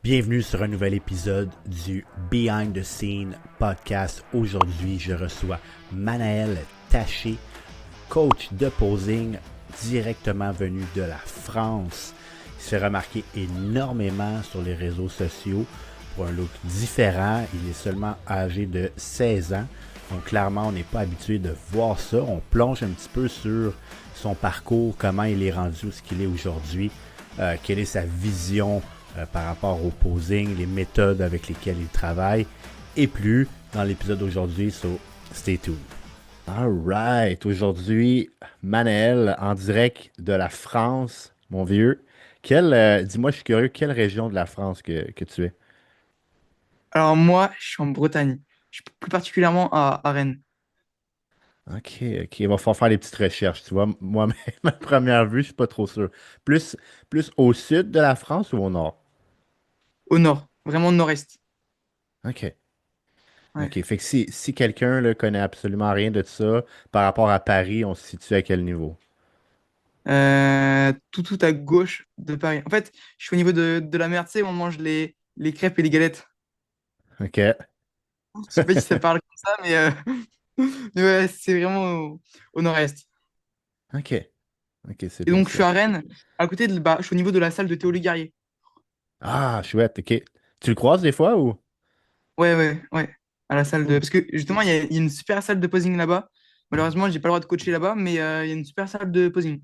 Bienvenue sur un nouvel épisode du Behind the Scene podcast. Aujourd'hui, je reçois Manaël Taché, coach de posing directement venu de la France. Il se fait remarquer énormément sur les réseaux sociaux pour un look différent. Il est seulement âgé de 16 ans. Donc clairement, on n'est pas habitué de voir ça. On plonge un petit peu sur son parcours, comment il est rendu où ce qu'il est aujourd'hui, quelle est sa vision par rapport au posing, les méthodes avec lesquelles il travaille et plus dans l'épisode d'aujourd'hui, so stay tuned. Alright, aujourd'hui, Manaël en direct de la France, mon vieux. Dis-moi, je suis curieux, quelle région de la France que tu es? Alors moi, je suis en Bretagne. Je suis plus particulièrement à Rennes. Ok, ok, il va falloir faire des petites recherches, tu vois. Moi, ma première vue, je suis pas trop sûr. Plus au sud de la France ou au nord? Au nord, vraiment nord-est. Ok. Ouais. OK. Fait que si quelqu'un là, connaît absolument rien de ça, par rapport à Paris, on se situe à quel niveau? Tout à gauche de Paris. En fait, je suis au niveau de la mer, tu sais, où on mange les crêpes et les galettes. OK. Je sais pas si ça parle comme ça, mais ouais, c'est vraiment au nord-est. OK. OK, c'est Et bien donc, je ça. suis à Rennes, à côté je suis au niveau de la salle de Théo Le Guerrier. Ah, chouette, OK. Tu le croises des fois ou? Ouais, ouais, ouais. À la salle de. Hmm. Parce que justement, il y a une super salle de posing là-bas. Malheureusement, j'ai pas le droit de coacher là-bas, mais il y a une super salle de posing.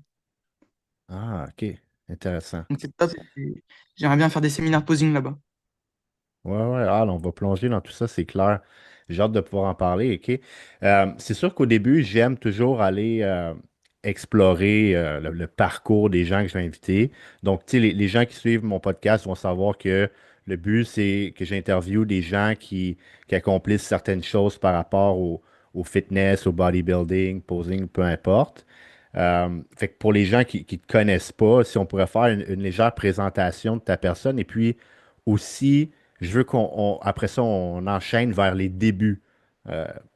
Ah, OK. Intéressant. Donc c'est top. Et j'aimerais bien faire des séminaires de posing là-bas. Ouais, ouais. Ah, là, on va plonger dans tout ça, c'est clair. J'ai hâte de pouvoir en parler, OK? C'est sûr qu'au début, j'aime toujours aller explorer le parcours des gens que je vais inviter. Donc, tu sais, les gens qui suivent mon podcast vont savoir que le but, c'est que j'interviewe des gens qui accomplissent certaines choses par rapport au fitness, au bodybuilding, posing, peu importe. Fait que pour les gens qui ne te connaissent pas, si on pourrait faire une légère présentation de ta personne et puis aussi je veux après ça, on enchaîne vers les débuts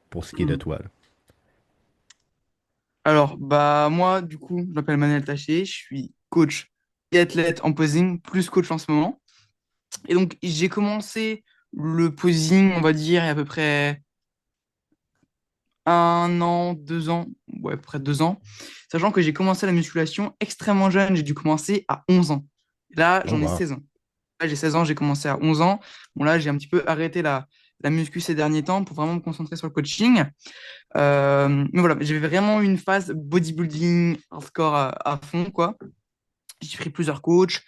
pour ce qui est de Hmm. toi, là. Alors, bah moi, du coup, je m'appelle Manuel Taché, je suis coach et athlète en posing, plus coach en ce moment. Et donc, j'ai commencé le posing, on va dire, il y a à peu près 1 an, 2 ans, ouais, à peu près 2 ans, sachant que j'ai commencé la musculation extrêmement jeune, j'ai dû commencer à 11 ans. Là, Oh, j'en ai wow. 16 ans. Là, j'ai 16 ans, j'ai commencé à 11 ans. Bon, là, j'ai un petit peu arrêté la muscu ces derniers temps pour vraiment me concentrer sur le coaching. Mais voilà, j'avais vraiment une phase bodybuilding hardcore à fond, quoi. J'ai pris plusieurs coachs.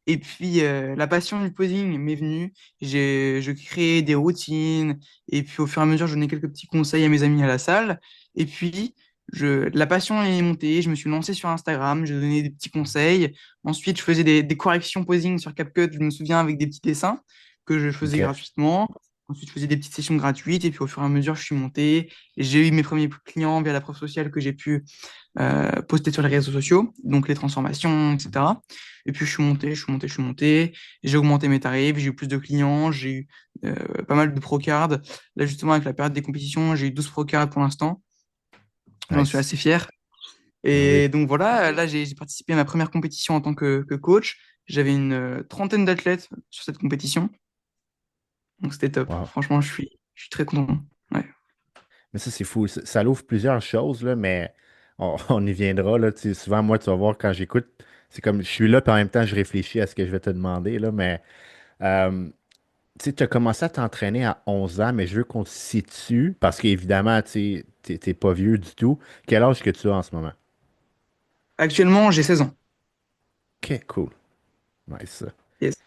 Et puis, la passion du posing m'est venue. Je créais des routines. Et puis, au fur et à mesure, je donnais quelques petits conseils à mes amis à la salle. Et puis, la passion est montée. Je me suis lancé sur Instagram. Je donnais des petits conseils. Ensuite, je faisais des corrections posing sur CapCut. Je me souviens avec des petits dessins que je faisais OK. gratuitement. Ensuite, je faisais des petites sessions gratuites. Et puis, au fur et à mesure, je suis monté. Et j'ai eu mes premiers clients via la preuve sociale que j'ai pu poster sur les réseaux sociaux, donc les transformations, etc. Et puis je suis monté, je suis monté, je suis monté, j'ai augmenté mes tarifs, j'ai eu plus de clients, j'ai eu pas mal de pro-cards. Là, justement, avec la période des compétitions, j'ai eu 12 pro-cards pour l'instant. J'en suis Nice. assez fier. Ben oui. Et donc voilà, là, j'ai participé à ma première compétition en tant que coach. J'avais une trentaine d'athlètes sur cette compétition. Donc c'était top. Wow. Franchement, je suis très content. Ouais. Mais ça, c'est fou. Ça l'ouvre plusieurs choses, là, mais on y viendra, là. Tu sais, souvent, moi, tu vas voir, quand j'écoute, c'est comme, je suis là, puis en même temps, je réfléchis à ce que je vais te demander, là, mais euh, tu sais, tu as commencé à t'entraîner à 11 ans, mais je veux qu'on te situe, parce qu'évidemment, tu sais, t'es pas vieux du tout. Quel âge que tu as en ce moment? Actuellement, j'ai 16 ans. OK, cool. Nice. Yes.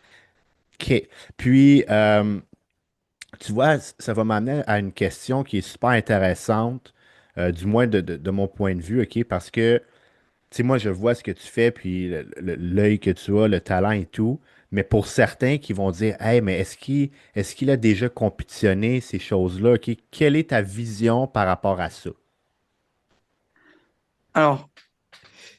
OK. Puis, tu vois, ça va m'amener à une question qui est super intéressante, du moins de mon point de vue, OK? Parce que, tu sais, moi, je vois ce que tu fais, puis l'œil que tu as, le talent et tout, mais pour certains qui vont dire, hey, mais est-ce qu'il a déjà compétitionné ces choses-là, OK? Quelle est ta vision par rapport à ça? Alors,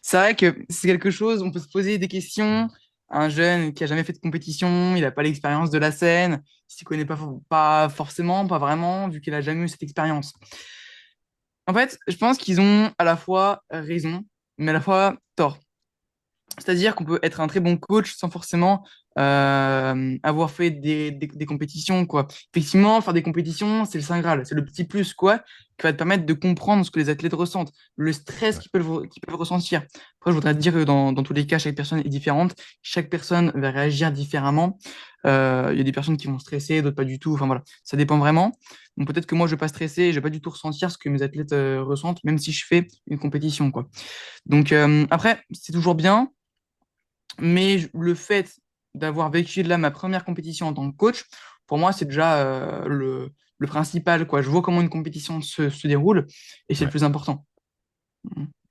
c'est vrai que c'est quelque chose, on peut se poser des questions. Un jeune qui a jamais fait de compétition, il n'a pas l'expérience de la scène, il s'y connaît pas forcément, pas vraiment, vu qu'il a jamais eu cette expérience. En fait, je pense qu'ils ont à la fois raison, mais à la fois tort. C'est-à-dire qu'on peut être un très bon coach sans forcément avoir fait des compétitions, quoi. Effectivement, faire des compétitions, c'est le Saint Graal, c'est le petit plus, quoi, qui va te permettre de comprendre ce que les athlètes ressentent, le stress Ouais. qu'ils peuvent ressentir. Après, je voudrais te dire que dans tous les cas, chaque personne est différente, chaque personne va réagir différemment. Il y a des personnes qui vont stresser, d'autres pas du tout, enfin voilà, ça dépend vraiment. Donc peut-être que moi, je vais pas stresser, je vais pas du tout ressentir ce que mes athlètes ressentent, même si je fais une compétition, quoi. Donc après, c'est toujours bien, mais le fait d'avoir vécu là ma première compétition en tant que coach, pour moi, c'est déjà le principal, quoi. Je vois comment une compétition se déroule et c'est le Ouais. plus important.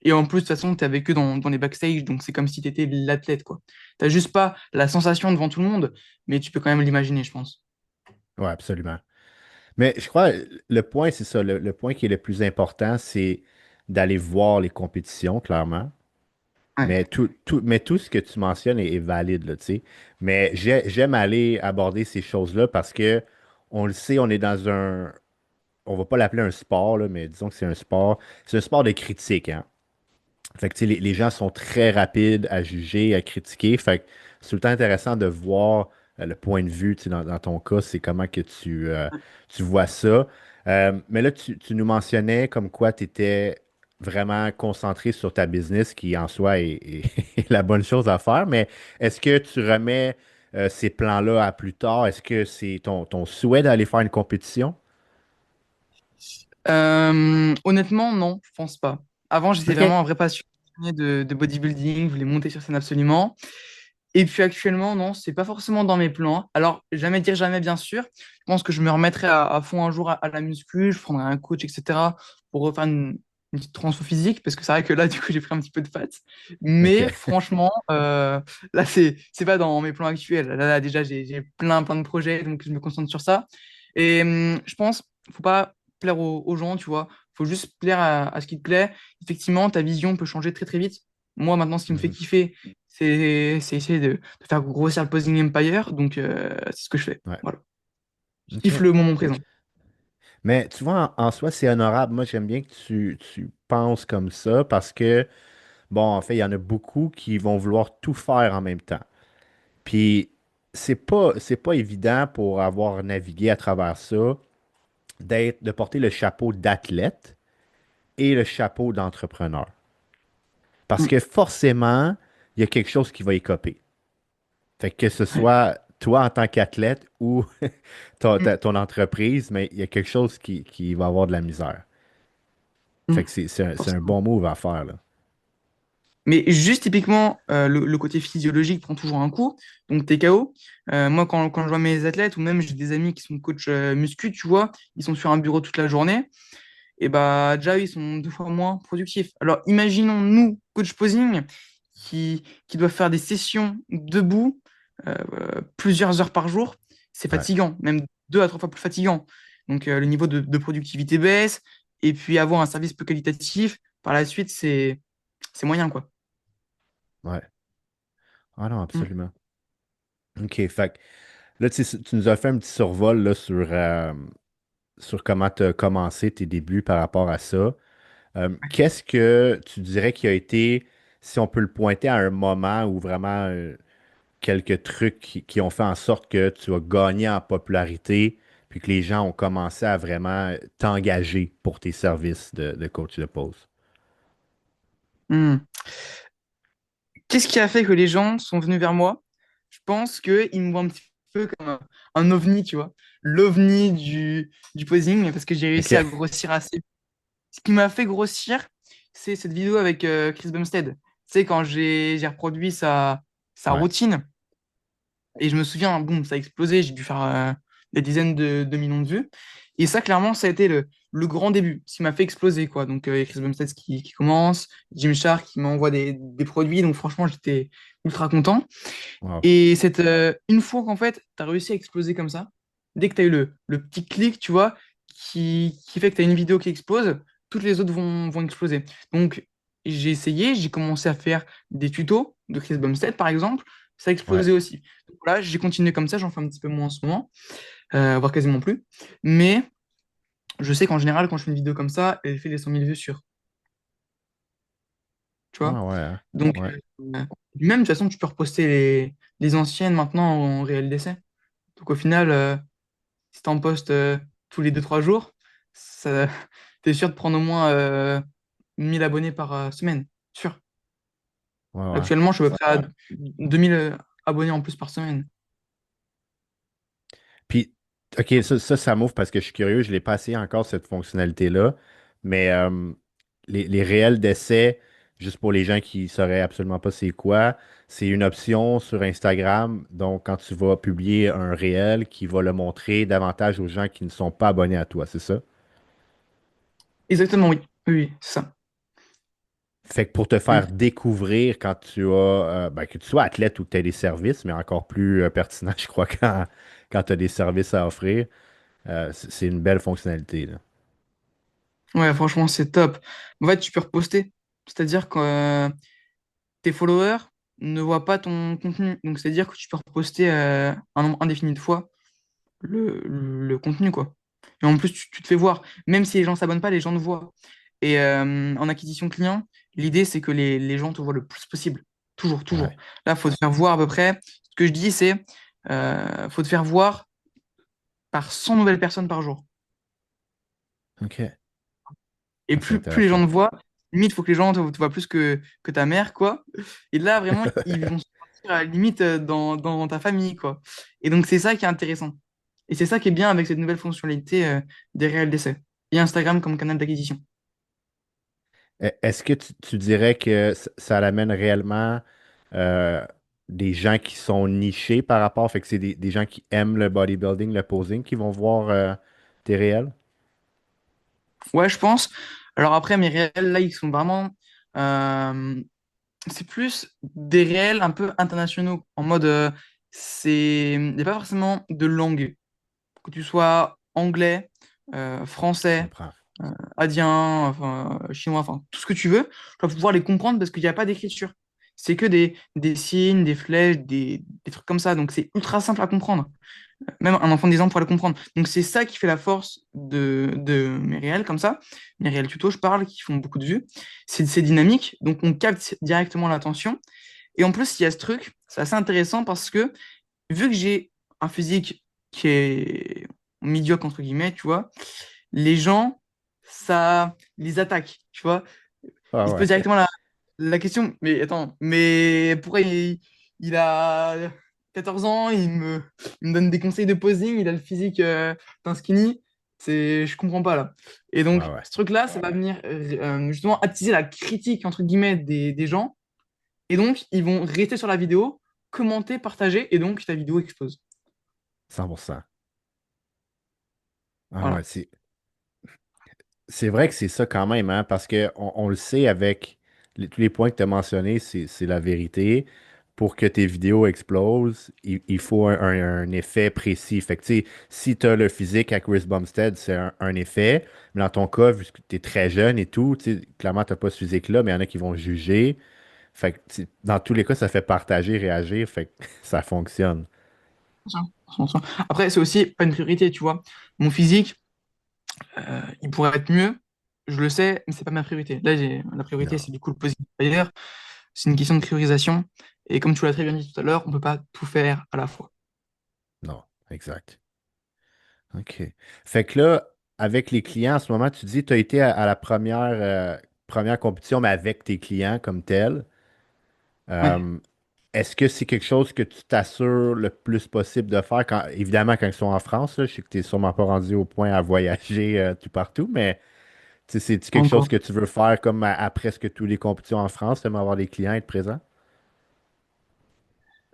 Et en plus, de toute façon, tu es avec eux dans les backstage, donc c'est comme si tu étais l'athlète, quoi. T'as juste pas la sensation devant tout le monde, mais tu peux quand même l'imaginer, je pense. Ouais, absolument. Mais je crois le point, c'est ça. Le point qui est le plus important, c'est d'aller voir les compétitions, clairement. Ouais. Mais tout ce que tu mentionnes est valide, là, tu sais. Mais j'aime aller aborder ces choses-là parce que on le sait, on est dans on va pas l'appeler un sport, là, mais disons que c'est un sport. C'est un sport de critique, hein. Fait que, tu sais, les gens sont très rapides à juger, à critiquer. Fait que c'est tout le temps intéressant de voir le point de vue, tu sais, dans ton cas, c'est comment que tu vois ça. Mais là, tu nous mentionnais comme quoi tu étais vraiment concentré sur ta business, qui en soi est la bonne chose à faire. Mais est-ce que tu remets ces plans-là à plus tard? Est-ce que c'est ton souhait d'aller faire une compétition? Honnêtement, non, je pense pas. Avant, j'étais OK. vraiment un vrai passionné de bodybuilding, je voulais monter sur scène absolument. Et puis actuellement, non, c'est pas forcément dans mes plans. Alors, jamais dire jamais, bien sûr. Je pense que je me remettrai à fond un jour à la muscu, je prendrai un coach, etc. pour refaire une petite transfo physique, parce que c'est vrai que là, du coup, j'ai pris un petit peu de fat. Mais OK. franchement, là, c'est pas dans mes plans actuels. Là, déjà, j'ai plein de projets, donc je me concentre sur ça. Et je pense, faut pas plaire aux gens, tu vois. Faut juste plaire à ce qui te plaît. Effectivement, ta vision peut changer très très vite. Moi, maintenant, ce qui me fait Mhm. kiffer, c'est essayer de faire grossir le Posing Empire. Donc, c'est ce que je fais. Ouais. Voilà. Je OK. kiffe le moment présent. Mais tu vois, en soi, c'est honorable. Moi, j'aime bien que tu penses comme ça parce que, bon, en fait, il y en a beaucoup qui vont vouloir tout faire en même temps. Puis, c'est pas évident pour avoir navigué à travers ça, de porter le chapeau d'athlète et le chapeau d'entrepreneur. Parce Mm, que forcément, il y a quelque chose qui va écoper. Fait que ce ouais. soit toi en tant qu'athlète ou Mm, ton entreprise, mais il y a quelque chose qui va avoir de la misère. Fait mm. que c'est un Forcément. bon move à faire, là. Mais juste typiquement, le côté physiologique prend toujours un coup. Donc, t'es KO. Moi, quand je vois mes athlètes, ou même j'ai des amis qui sont coach muscu, tu vois, ils sont sur un bureau toute la journée. Et bah, déjà, ils sont 2 fois moins productifs. Alors, imaginons, nous, coach posing, qui doivent faire des sessions debout plusieurs heures par jour. C'est Ouais, fatigant, même 2 à 3 fois plus fatigant. Donc, le niveau de productivité baisse. Et puis, avoir un service peu qualitatif, par la suite, c'est moyen, quoi. ouais. Ah non, Mm. absolument. OK, fait que là, tu nous as fait un petit survol là, sur comment tu as commencé tes débuts par rapport à ça. Qu'est-ce que tu dirais qui a été, si on peut le pointer à un moment où vraiment quelques trucs qui ont fait en sorte que tu as gagné en popularité, puis que les gens ont commencé à vraiment t'engager pour tes services de coach de pause? Mm. Qu'est-ce qui a fait que les gens sont venus vers moi? Je pense qu'ils me voient un petit peu comme un ovni, tu vois. L'ovni du posing, parce que j'ai réussi à OK. grossir assez. Ce qui m'a fait grossir, c'est cette vidéo avec Chris Bumstead. Tu sais, quand j'ai reproduit sa Ouais, routine, et je me souviens, boum, ça a explosé, j'ai dû faire des dizaines de millions de vues. Et ça, clairement, ça a été le grand début, ce qui m'a fait exploser, quoi. Donc, il y a Chris Bumstead qui commence, Jim Shark qui m'envoie des produits, donc franchement, j'étais ultra content. wow. Et une fois qu'en fait, tu as réussi à exploser comme ça, dès que tu as eu le petit clic, tu vois, qui fait que tu as une vidéo qui explose, toutes les autres vont exploser. Donc, j'ai essayé, j'ai commencé à faire des tutos de Chris Bumstead, par exemple, ça a Ouais, explosé aussi. Donc là, j'ai continué comme ça, j'en fais un petit peu moins en ce moment, voire quasiment plus. Mais je sais qu'en général, quand je fais une vidéo comme ça, elle fait les 100 000 vues sur. tu vois. Ah ouais, hein. Donc, Ouais. même de toute façon, tu peux reposter les anciennes maintenant en réel d'essai. Donc, au final, si tu en postes tous les 2 3 jours, ça, t'es sûr de prendre au moins 1000 abonnés par semaine. Sûr. Ouais, ouais. Actuellement, je suis à peu près à 2000 abonnés en plus par semaine. Puis, OK, ça m'ouvre parce que je suis curieux, je ne l'ai pas essayé encore, cette fonctionnalité-là. Mais les réels d'essai, juste pour les gens qui ne sauraient absolument pas c'est quoi, c'est une option sur Instagram. Donc, quand tu vas publier un réel qui va le montrer davantage aux gens qui ne sont pas abonnés à toi, c'est ça? Exactement, oui. Oui, oui, c'est ça. Fait que pour te Mm. faire découvrir quand tu as, ben, que tu sois athlète ou que tu as des services, mais encore plus pertinent, je crois, quand tu as des services à offrir, c'est une belle fonctionnalité, là. Ouais, franchement, c'est top. En fait, tu peux reposter. C'est-à-dire que tes followers ne voient pas ton contenu. Donc, c'est-à-dire que tu peux reposter un nombre indéfini de fois le contenu, quoi. Et en plus, tu te fais voir. Même si les gens s'abonnent pas, les gens te voient. Et en acquisition client, l'idée, c'est que les gens te voient le plus possible. Toujours, toujours. Ouais. Là, faut te faire voir à peu près. Ce que je dis, c'est faut te faire voir par 100 nouvelles personnes par jour. OK. Et Ah, c'est plus les intéressant. gens te voient, limite, il faut que les gens te voient plus que ta mère, quoi. Et là, vraiment, ils vont se sentir à la limite dans ta famille, quoi. Et donc, c'est ça qui est intéressant. Et c'est ça qui est bien avec cette nouvelle fonctionnalité des réels d'essai. Et Instagram comme canal d'acquisition. Est-ce que tu dirais que ça l'amène réellement euh, des gens qui sont nichés par rapport, fait que c'est des gens qui aiment le bodybuilding, le posing, qui vont voir tes réels? Ouais, je pense. Alors après, mes réels, là, ils sont vraiment... euh, c'est plus des réels un peu internationaux. En mode, il n'y a pas forcément de langue. Que tu sois anglais, Je français, comprends. indien, enfin, chinois, enfin, tout ce que tu veux, tu vas pouvoir les comprendre parce qu'il n'y a pas d'écriture. C'est que des signes, des flèches, des trucs comme ça. Donc, c'est ultra simple à comprendre. Même un enfant de 10 ans pourra le comprendre. Donc, c'est ça qui fait la force de mes réels comme ça. Mes réels tutos, je parle, qui font beaucoup de vues. C'est dynamique. Donc, on capte directement l'attention. Et en plus, il y a ce truc, c'est assez intéressant parce que vu que j'ai un physique qui est médiocre, entre guillemets, tu vois, les gens, ça les attaque, tu vois. Ah Ils se posent ouais. directement la question, mais attends, mais pourquoi il a 14 ans, il me donne des conseils de posing, il a le physique d'un skinny, je comprends pas là. Et Ouais, donc, ouais. ce truc-là, ça va venir justement attiser la critique, entre guillemets, des gens, et donc, ils vont rester sur la vidéo, commenter, partager, et donc ta vidéo explose. 100%. Ah ouais, Voilà. c'est vrai que c'est ça quand même, hein, parce qu'on on le sait avec tous les points que tu as mentionnés, c'est la vérité. Pour que tes vidéos explosent, il faut un effet précis. Fait que, tu sais, si tu as le physique à Chris Bumstead, c'est un effet. Mais dans ton cas, vu que tu es très jeune et tout, tu sais, clairement, tu n'as pas ce physique-là, mais il y en a qui vont juger. Fait que, tu sais, dans tous les cas, ça fait partager, réagir. Fait que ça fonctionne. Attention. Après, c'est aussi pas une priorité, tu vois. Mon physique, il pourrait être mieux, je le sais, mais c'est pas ma priorité. Là, la priorité, Non, c'est du coup le positif. D'ailleurs, c'est une question de priorisation. Et comme tu l'as très bien dit tout à l'heure, on peut pas tout faire à la fois. non, exact. OK. Fait que là, avec les clients, en ce moment, tu dis, tu as été à la première compétition, mais avec tes clients comme tel. Ouais. Euh, Est-ce que c'est quelque chose que tu t'assures le plus possible de faire quand, évidemment, quand ils sont en France, là, je sais que tu n'es sûrement pas rendu au point à voyager tout partout, mais tu sais, c'est quelque chose Encore. que tu veux faire comme à presque toutes les compétitions en France, vraiment avoir les clients, être présent?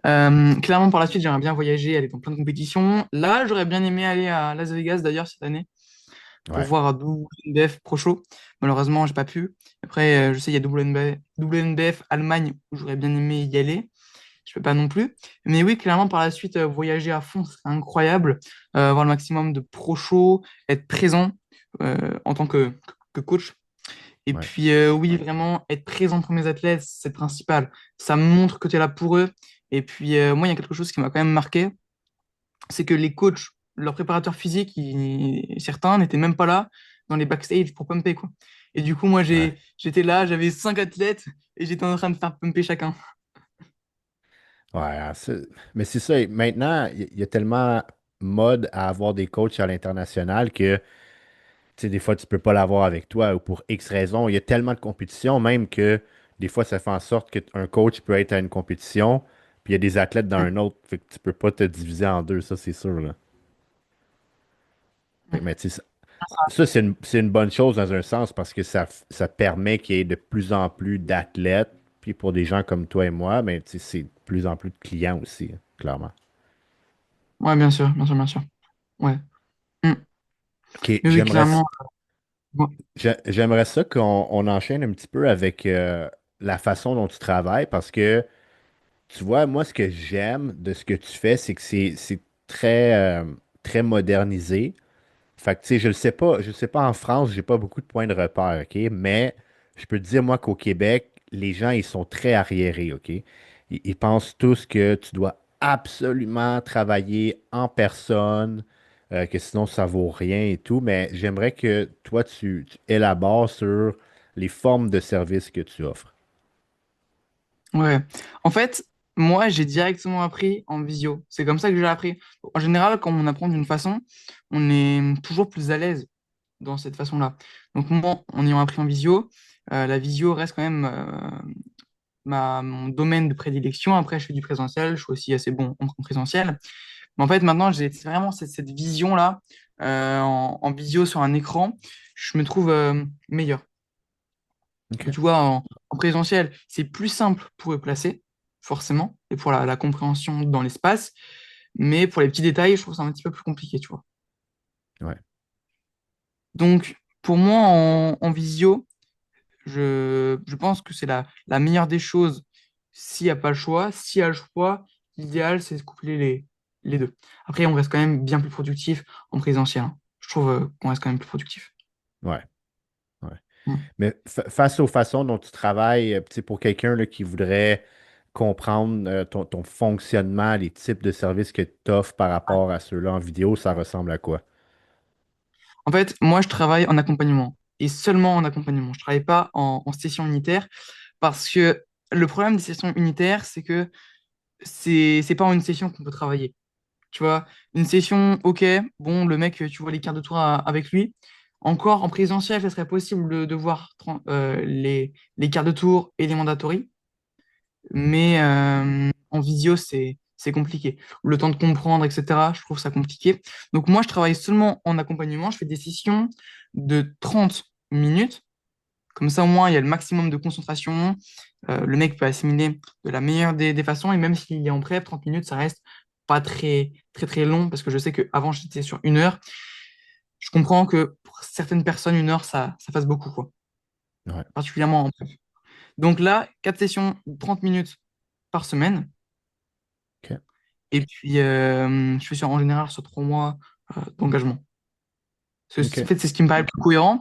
Clairement, par la suite, j'aimerais bien voyager, aller dans plein de compétitions. Là, j'aurais bien aimé aller à Las Vegas d'ailleurs cette année pour Ouais, voir un WNBF Pro Show. Malheureusement, j'ai pas pu. Après, je sais, il y a WNBF Allemagne où j'aurais bien aimé y aller. Je peux pas non plus. Mais oui, clairement, par la suite, voyager à fond, ce serait incroyable. Avoir le maximum de pro show, être présent en tant que coach. Et ouais, puis, oui, vraiment, être présent pour mes athlètes, c'est le principal. Ça montre que tu es là pour eux. Et puis, moi, il y a quelque chose qui m'a quand même marqué, c'est que les coachs, leurs préparateurs physiques, certains n'étaient même pas là dans les backstage pour pumper, quoi. Et du coup, moi, Ouais. j'étais là, j'avais 5 athlètes et j'étais en train de faire pumper chacun. Ouais, mais c'est ça. Maintenant, il y a tellement mode à avoir des coachs à l'international que, tu sais, des fois, tu peux pas l'avoir avec toi ou pour X raisons. Il y a tellement de compétition, même que des fois, ça fait en sorte qu'un coach peut être à une compétition, puis il y a des athlètes dans un autre. Fait que tu peux pas te diviser en deux, ça, c'est sûr, là. Mais tu sais, ça, c'est une bonne chose dans un sens parce que ça permet qu'il y ait de plus en plus d'athlètes. Puis pour des gens comme toi et moi, mais tu sais, c'est de plus en plus de clients aussi, hein, clairement. Ouais, bien sûr, bien sûr, bien sûr. Ouais. Mm. OK, Mais oui, clairement. Ouais. j'aimerais ça qu'on enchaîne un petit peu avec la façon dont tu travailles parce que tu vois, moi, ce que j'aime de ce que tu fais, c'est que c'est très, très modernisé. Fait que, tu sais, je le sais pas en France, j'ai pas beaucoup de points de repère, OK? Mais je peux te dire, moi, qu'au Québec, les gens, ils sont très arriérés, OK? Ils pensent tous que tu dois absolument travailler en personne, que sinon, ça vaut rien et tout. Mais j'aimerais que toi, tu élabores sur les formes de services que tu offres. Ouais. En fait, moi, j'ai directement appris en visio. C'est comme ça que j'ai appris. En général, quand on apprend d'une façon, on est toujours plus à l'aise dans cette façon-là. Donc, moi, en ayant appris en visio, la visio reste quand même mon domaine de prédilection. Après, je fais du présentiel, je suis aussi assez bon en présentiel. Mais en fait, maintenant, j'ai vraiment cette vision-là en visio sur un écran. Je me trouve meilleur. OK. Tu vois, en présentiel, c'est plus simple pour eux placer, forcément, et pour la compréhension dans l'espace. Mais pour les petits détails, je trouve ça un petit peu plus compliqué, tu vois. Ouais. Donc, pour moi, en visio, je pense que c'est la meilleure des choses s'il n'y a pas le choix. S'il y a le choix, l'idéal, c'est de coupler les deux. Après, on reste quand même bien plus productif en présentiel, hein. Je trouve qu'on reste quand même plus productif. Ouais. Ouais. Mm. Mais face aux façons dont tu travailles, tu sais, pour quelqu'un là, qui voudrait comprendre ton fonctionnement, les types de services que tu offres par rapport à ceux-là en vidéo, ça ressemble à quoi? En fait, moi, je travaille en accompagnement et seulement en accompagnement. Je ne travaille pas en session unitaire parce que le problème des sessions unitaires, c'est que c'est pas en une session qu'on peut travailler. Tu vois, une session, ok, bon, le mec, tu vois les quarts de tour avec lui. Encore en présentiel, ça serait possible de voir les quarts de tour et les mandatories. Mhm. Mais en visio, c'est compliqué. Le temps de comprendre, etc., je trouve ça compliqué. Donc moi, je travaille seulement en accompagnement. Je fais des sessions de 30 minutes. Comme ça, au moins, il y a le maximum de concentration. Le mec peut assimiler de la meilleure des façons. Et même s'il est en prep, 30 minutes, ça reste pas très, très, très long. Parce que je sais qu'avant, j'étais sur 1 heure. Je comprends que pour certaines personnes, 1 heure, ça fasse beaucoup, quoi. Ouais. Particulièrement en prep. Donc là, 4 sessions, 30 minutes par semaine. OK. Et puis, je suis en général sur 3 mois d'engagement. En OK. fait, c'est ce qui me paraît le plus cohérent.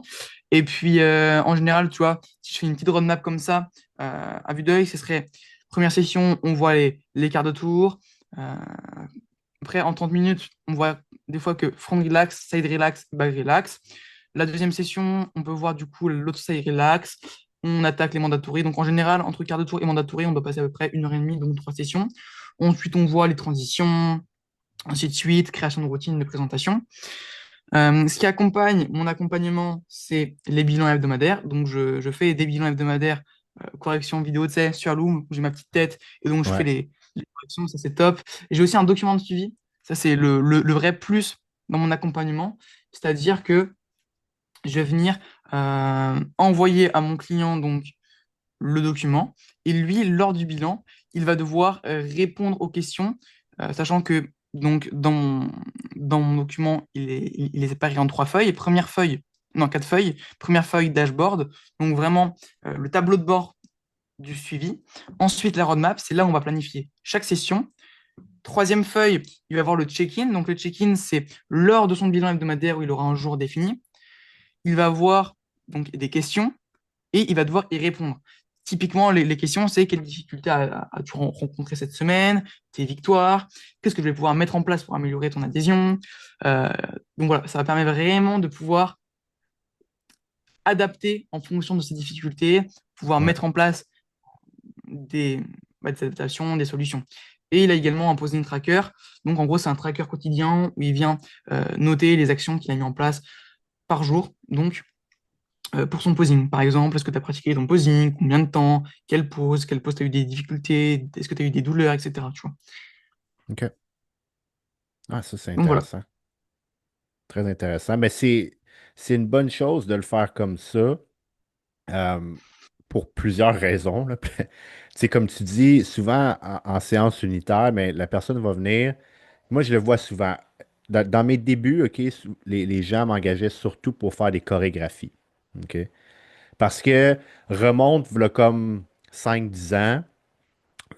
Et puis, en général, tu vois, si je fais une petite roadmap comme ça, à vue d'œil, ce serait première session, on voit les quarts de tour. Euh, Après, en 30 minutes, on voit des fois que front relax, side relax, back relax. La deuxième session, on peut voir du coup l'autre side relax. On attaque les mandatories. Donc, en général, entre quart de tour et mandatory, on doit passer à peu près 1 heure et demie, donc 3 sessions. Ensuite, on voit les transitions, ainsi de suite, création de routine, de présentation. Ce qui accompagne mon accompagnement, c'est les bilans hebdomadaires. Donc, je fais des bilans hebdomadaires, correction vidéo, tu sais, sur Loom, où j'ai ma petite tête, et donc je fais Ouais. les corrections, ça c'est top. Et j'ai aussi un document de suivi. Ça, c'est le vrai plus dans mon accompagnement. C'est-à-dire que je vais venir envoyer à mon client donc le document, et lui, lors du bilan, il va devoir répondre aux questions, sachant que donc dans mon document, il est séparé en 3 feuilles. Première feuille, non, 4 feuilles. Première feuille, dashboard, donc vraiment le tableau de bord du suivi. Ensuite, la roadmap, c'est là où on va planifier chaque session. Troisième feuille, il va avoir le check-in. Donc le check-in, c'est lors de son bilan hebdomadaire où il aura un jour défini. Il va avoir donc des questions et il va devoir y répondre. Typiquement, les questions, c'est quelles difficultés as-tu rencontré cette semaine, tes victoires, qu'est-ce que je vais pouvoir mettre en place pour améliorer ton adhésion. Euh, donc voilà, ça va permettre vraiment de pouvoir adapter en fonction de ces difficultés, pouvoir Ouais. mettre en place des, des adaptations, des solutions. Et il a également un posing tracker. Donc, en gros, c'est un tracker quotidien où il vient noter les actions qu'il a mis en place par jour. Donc, pour son posing, par exemple, est-ce que tu as pratiqué ton posing, combien de temps, quelle pose tu as eu des difficultés, est-ce que tu as eu des douleurs, etc. Tu vois. OK. Ah, ça, c'est Donc voilà. intéressant. Très intéressant. Mais c'est une bonne chose de le faire comme ça euh, pour plusieurs raisons, là. C'est comme tu dis, souvent en séance unitaire, mais la personne va venir. Moi, je le vois souvent. Dans mes débuts, OK, les gens m'engageaient surtout pour faire des chorégraphies. OK? Parce que remonte, v'là comme 5 10 ans,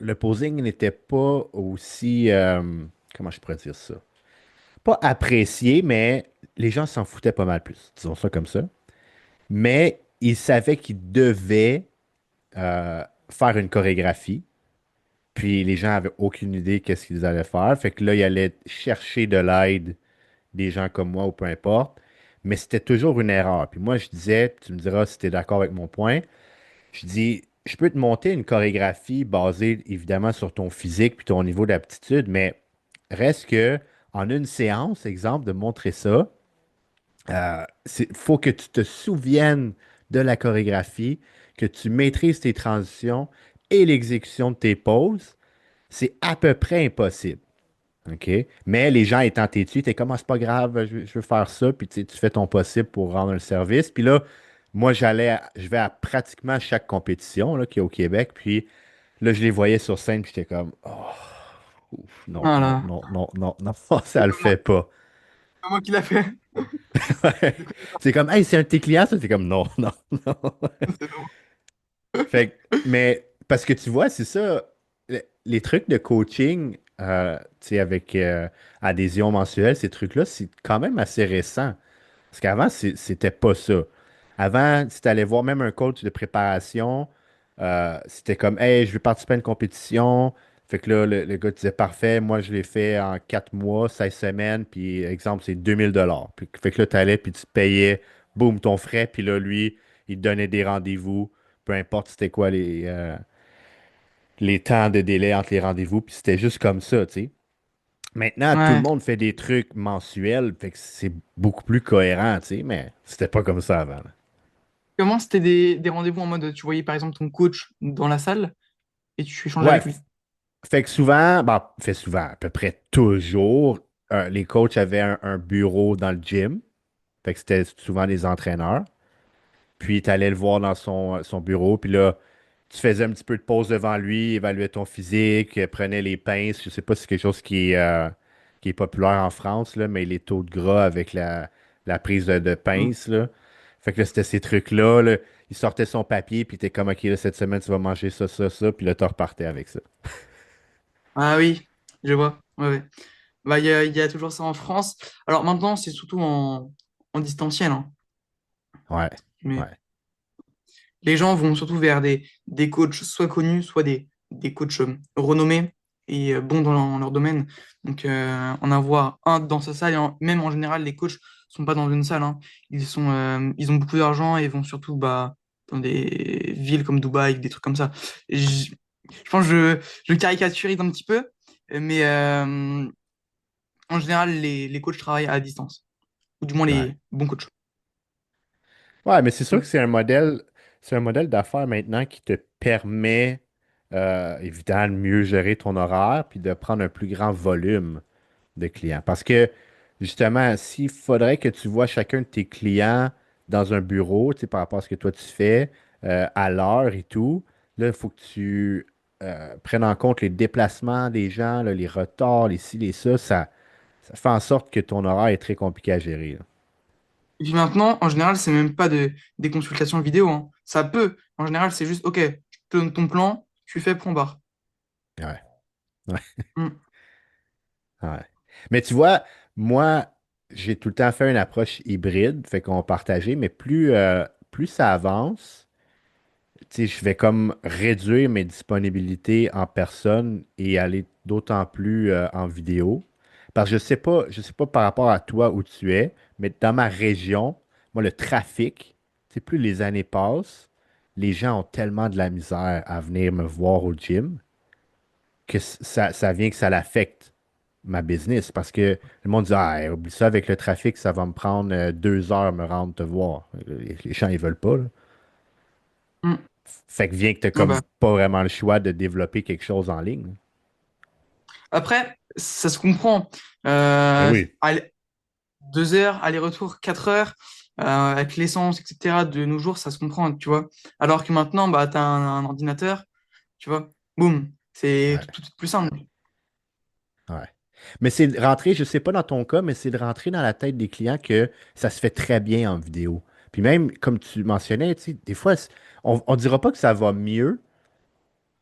le posing n'était pas aussi, comment je pourrais dire ça? Pas apprécié, mais les gens s'en foutaient pas mal plus. Disons ça comme ça. Mais ils savaient qu'ils devaient faire une chorégraphie. Puis les gens avaient aucune idée qu'est-ce qu'ils allaient faire. Fait que là, ils allaient chercher de l'aide des gens comme moi ou peu importe. Mais c'était toujours une erreur. Puis moi, je disais, tu me diras si tu es d'accord avec mon point, je dis, je peux te monter une chorégraphie basée évidemment sur ton physique puis ton niveau d'aptitude, mais reste que en une séance, exemple, de montrer ça, il faut que tu te souviennes de la chorégraphie, que tu maîtrises tes transitions et l'exécution de tes poses. C'est à peu près impossible. OK? Mais les gens étant têtus, t'es comme, ah, c'est pas grave, je veux faire ça, puis tu fais ton possible pour rendre le service. Puis là, moi, je vais à pratiquement chaque compétition là, qu'il y a au Québec, puis là, je les voyais sur scène, puis j'étais comme, oh, ouf, non, non, Voilà. non, non, non, non, ça C'est le pas moi, fait pas. c'est pas moi qui l'a fait. Ouais. Du coup, C'est comme, hey, c'est un de tes clients, ça? C'est comme, non, non, non. c'est bon. Fait mais parce que tu vois, c'est ça, les trucs de coaching, tu sais, avec adhésion mensuelle, ces trucs-là, c'est quand même assez récent. Parce qu'avant, c'était pas ça. Avant, si tu allais voir même un coach de préparation, c'était comme, hey, je veux participer à une compétition. Fait que là, le gars disait, parfait, moi, je l'ai fait en 4 mois, 16 semaines, puis exemple, c'est 2000 $. Fait que là, tu allais, puis tu payais, boum, ton frais, puis là, lui, il te donnait des rendez-vous, peu importe c'était quoi les temps de délai entre les rendez-vous, puis c'était juste comme ça, tu sais. Maintenant, tout le Ouais. monde fait des trucs mensuels, fait que c'est beaucoup plus cohérent, tu sais, mais c'était pas comme ça avant, là. Comment c'était des rendez-vous en mode, tu voyais par exemple ton coach dans la salle et tu échangeais Ouais, avec lui. fait que souvent, ben, fait souvent, à peu près toujours, les coachs avaient un bureau dans le gym, fait que c'était souvent des entraîneurs. Puis tu allais le voir dans son bureau, puis là, tu faisais un petit peu de pause devant lui, évaluais ton physique, prenais les pinces. Je sais pas si c'est quelque chose qui est populaire en France, là, mais les taux de gras avec la prise de Mm. pince, là. Fait que là, c'était ces trucs-là, là. Il sortait son papier, puis t'es comme, OK, là, cette semaine, tu vas manger ça, ça, ça, puis là, tu repartais avec ça. Ah oui, je vois. Ouais, ouais. Bah, il y a toujours ça en France. Alors maintenant, c'est surtout en distanciel, hein. Ouais, Mais ouais. les gens vont surtout vers des coachs soit connus, soit des coachs renommés et bons dans leur domaine. Donc, en avoir un dans sa salle, même en général, les coachs sont pas dans une salle, hein. Ils ont beaucoup d'argent et vont surtout bah, dans des villes comme Dubaï, des trucs comme ça. Et je pense que je caricaturise un petit peu, mais en général, les coachs travaillent à distance, ou du moins Ouais. les bons coachs. Ouais, mais c'est sûr que Mm. c'est un modèle d'affaires maintenant qui te permet, évidemment, de mieux gérer ton horaire puis de prendre un plus grand volume de clients. Parce que, justement, s'il faudrait que tu vois chacun de tes clients dans un bureau, tu sais, par rapport à ce que toi tu fais, à l'heure et tout, là, il faut que tu prennes en compte les déplacements des gens, là, les retards, les ci, les ça fait en sorte que ton horaire est très compliqué à gérer, là. Et puis maintenant, en général, c'est même pas des consultations vidéo, hein. Ça peut. En général, c'est juste, OK, je te donne ton plan, tu fais point barre. Ouais. Ouais. Mm. Ouais. Mais tu vois, moi, j'ai tout le temps fait une approche hybride, fait qu'on partageait, mais plus ça avance, tu sais, je vais comme réduire mes disponibilités en personne et aller d'autant plus en vidéo. Parce que je sais pas par rapport à toi où tu es, mais dans ma région, moi, le trafic, Tu sais, plus les années passent, les gens ont tellement de la misère à venir me voir au gym que ça vient que ça l'affecte ma business parce que le monde dit ah, oublie ça avec le trafic, ça va me prendre 2 heures me rendre te voir. Les gens, ils veulent pas, là. Mm. Fait que vient que tu n'as Ah comme bah. pas vraiment le choix de développer quelque chose en ligne. Après, ça se comprend. Ben oui. 2 heures, aller-retour 4 heures, avec l'essence, etc. De nos jours, ça se comprend, tu vois. Alors que maintenant, bah, tu as un ordinateur, tu vois, boum, c'est Ouais, tout de suite plus simple. ouais. Mais c'est de rentrer, je sais pas dans ton cas, mais c'est de rentrer dans la tête des clients que ça se fait très bien en vidéo. Puis même, comme tu mentionnais, tu sais, des fois, on dira pas que ça va mieux,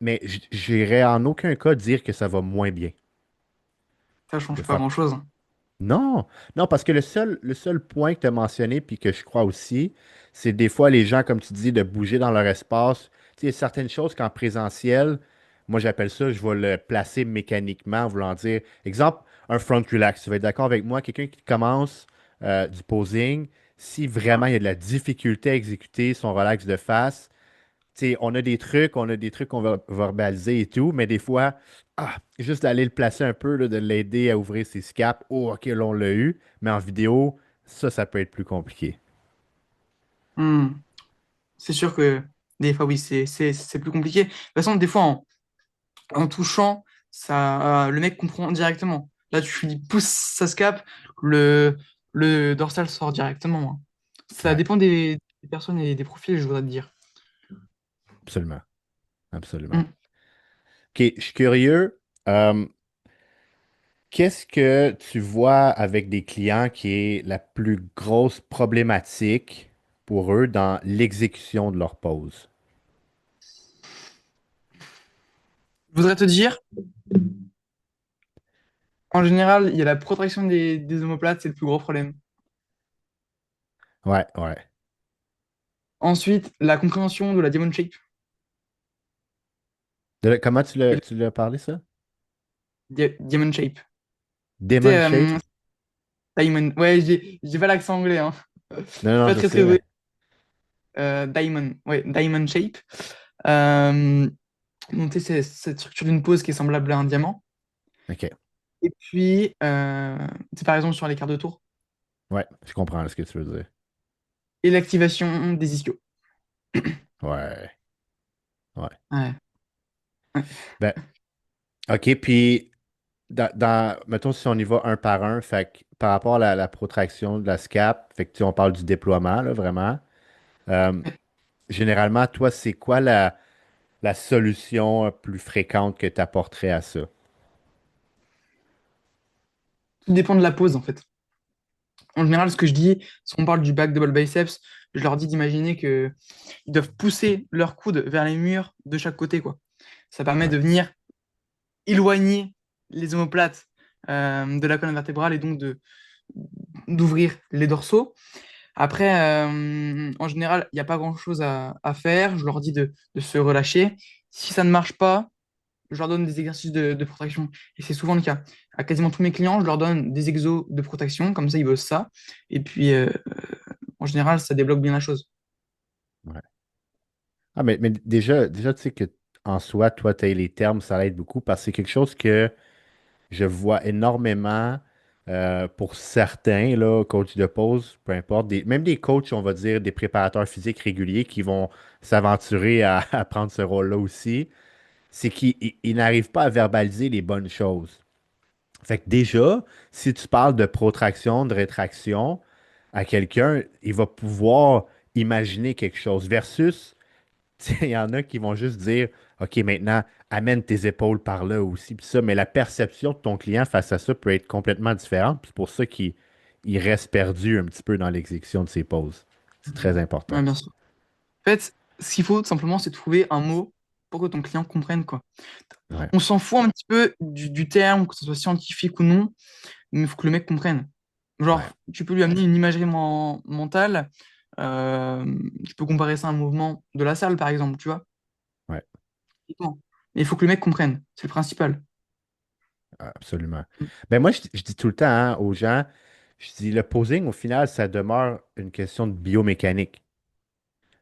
mais j'irais en aucun cas dire que ça va moins bien. Ça De change pas fa- grand-chose. Non, non, parce que le seul point que tu as mentionné, puis que je crois aussi, c'est des fois les gens, comme tu dis, de bouger dans leur espace. Tu sais, il y a certaines choses qu'en présentiel, moi j'appelle ça, je vais le placer mécaniquement, en voulant dire, exemple, un front relax. Tu vas être d'accord avec moi, quelqu'un qui commence du posing, si vraiment il y a de la difficulté à exécuter son relax de face, tu sais, on a des trucs qu'on va verbaliser et tout, mais des fois, juste d'aller le placer un peu, là, de l'aider à ouvrir ses scaps. Oh, OK, là, on l'a eu. Mais en vidéo, ça peut être plus compliqué. Hmm. C'est sûr que des fois, oui, c'est plus compliqué. De toute façon, des fois, en touchant, ça, le mec comprend directement. Là, tu lui pousses sa scape, le, le dorsal sort directement, hein. Ça Ouais, dépend des personnes et des profils, je voudrais te dire. absolument. Absolument. Hmm. OK, je suis curieux. Euh, Qu'est-ce que tu vois avec des clients qui est la plus grosse problématique pour eux dans l'exécution de leur pause? Je voudrais te dire, en général, il y a la protraction des omoplates, c'est le plus gros problème. Ouais, ouais. Ensuite, la compréhension de la diamond shape. Comment tu Et l'as le tu l'as parlé, ça? diamond shape. Tu Demon sais, shape? diamond. Ouais, j'ai pas l'accent anglais, hein. Non, Je suis non, pas je très très sais, doué. mais. Diamond. Ouais, diamond shape. Euh, donc, tu sais, c'est cette structure d'une pose qui est semblable à un diamant. OK. Et puis, c'est par exemple sur les quarts de tour. Ouais, je comprends ce que tu veux dire. Et l'activation des ischios. Ouais, ouais. Ouais. Ouais. Ben, OK, puis, mettons, si on y va un par un, fait que par rapport à la protraction de la scap, fait que, tu sais, on parle du déploiement, là, vraiment. Euh, Généralement, toi, c'est quoi la solution plus fréquente que tu apporterais à ça? Tout dépend de la pose, en fait. En général, ce que je dis, si on parle du back double biceps, je leur dis d'imaginer que ils doivent pousser leurs coudes vers les murs de chaque côté, quoi. Ça permet Ouais, de venir éloigner les omoplates de la colonne vertébrale et donc d'ouvrir les dorsaux. Après, en général, il n'y a pas grand-chose à faire. Je leur dis de se relâcher. Si ça ne marche pas, je leur donne des exercices de protection. Et c'est souvent le cas. À quasiment tous mes clients, je leur donne des exos de protection. Comme ça, ils bossent ça. Et puis, en général, ça débloque bien la chose. ouais. Ah, mais déjà, tu sais que en soi, toi, tu as les termes, ça l'aide beaucoup parce que c'est quelque chose que je vois énormément pour certains, là, coachs de pause, peu importe, même des coachs, on va dire, des préparateurs physiques réguliers qui vont s'aventurer à prendre ce rôle-là aussi, c'est qu'ils n'arrivent pas à verbaliser les bonnes choses. Fait que déjà, si tu parles de protraction, de rétraction à quelqu'un, il va pouvoir imaginer quelque chose versus tu sais, il y en a qui vont juste dire, OK, maintenant, amène tes épaules par là aussi, puis ça, mais la perception de ton client face à ça peut être complètement différente, puis c'est pour ça qu'il reste perdu un petit peu dans l'exécution de ses pauses. C'est très important. Ouais, bien sûr. En fait, ce qu'il faut tout simplement, c'est trouver un mot pour que ton client comprenne, quoi. Ouais, On s'en fout un petit peu du terme, que ce soit scientifique ou non, mais il faut que le mec comprenne. Genre, ouais, tu peux lui amener une imagerie mentale. Tu peux comparer ça à un mouvement de la salle, par exemple, tu vois. ouais, Mais il faut que le mec comprenne. C'est le principal. absolument. Ben moi, je dis tout le temps hein, aux gens, je dis le posing, au final, ça demeure une question de biomécanique.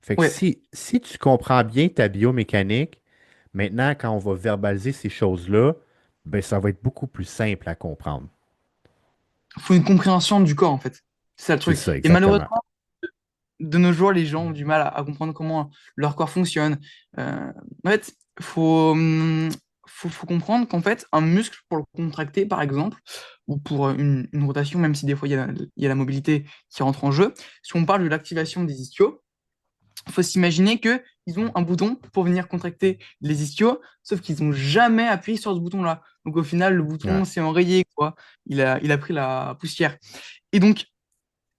Fait que Ouais, si tu comprends bien ta biomécanique, maintenant, quand on va verbaliser ces choses-là, ben, ça va être beaucoup plus simple à comprendre. il faut une compréhension du corps, en fait. C'est ça le C'est truc. ça, Et exactement. malheureusement, de nos jours, les gens ont du mal à comprendre comment leur corps fonctionne. En fait, faut comprendre qu'en fait, un muscle, pour le contracter, par exemple, ou pour une rotation, même si des fois il y a la mobilité qui rentre en jeu, si on parle de l'activation des ischios, il faut s'imaginer qu'ils ont un bouton pour venir contracter les ischios, sauf qu'ils n'ont jamais appuyé sur ce bouton-là. Donc au final, le Ouais. bouton s'est enrayé, quoi. Il a pris la poussière. Et donc,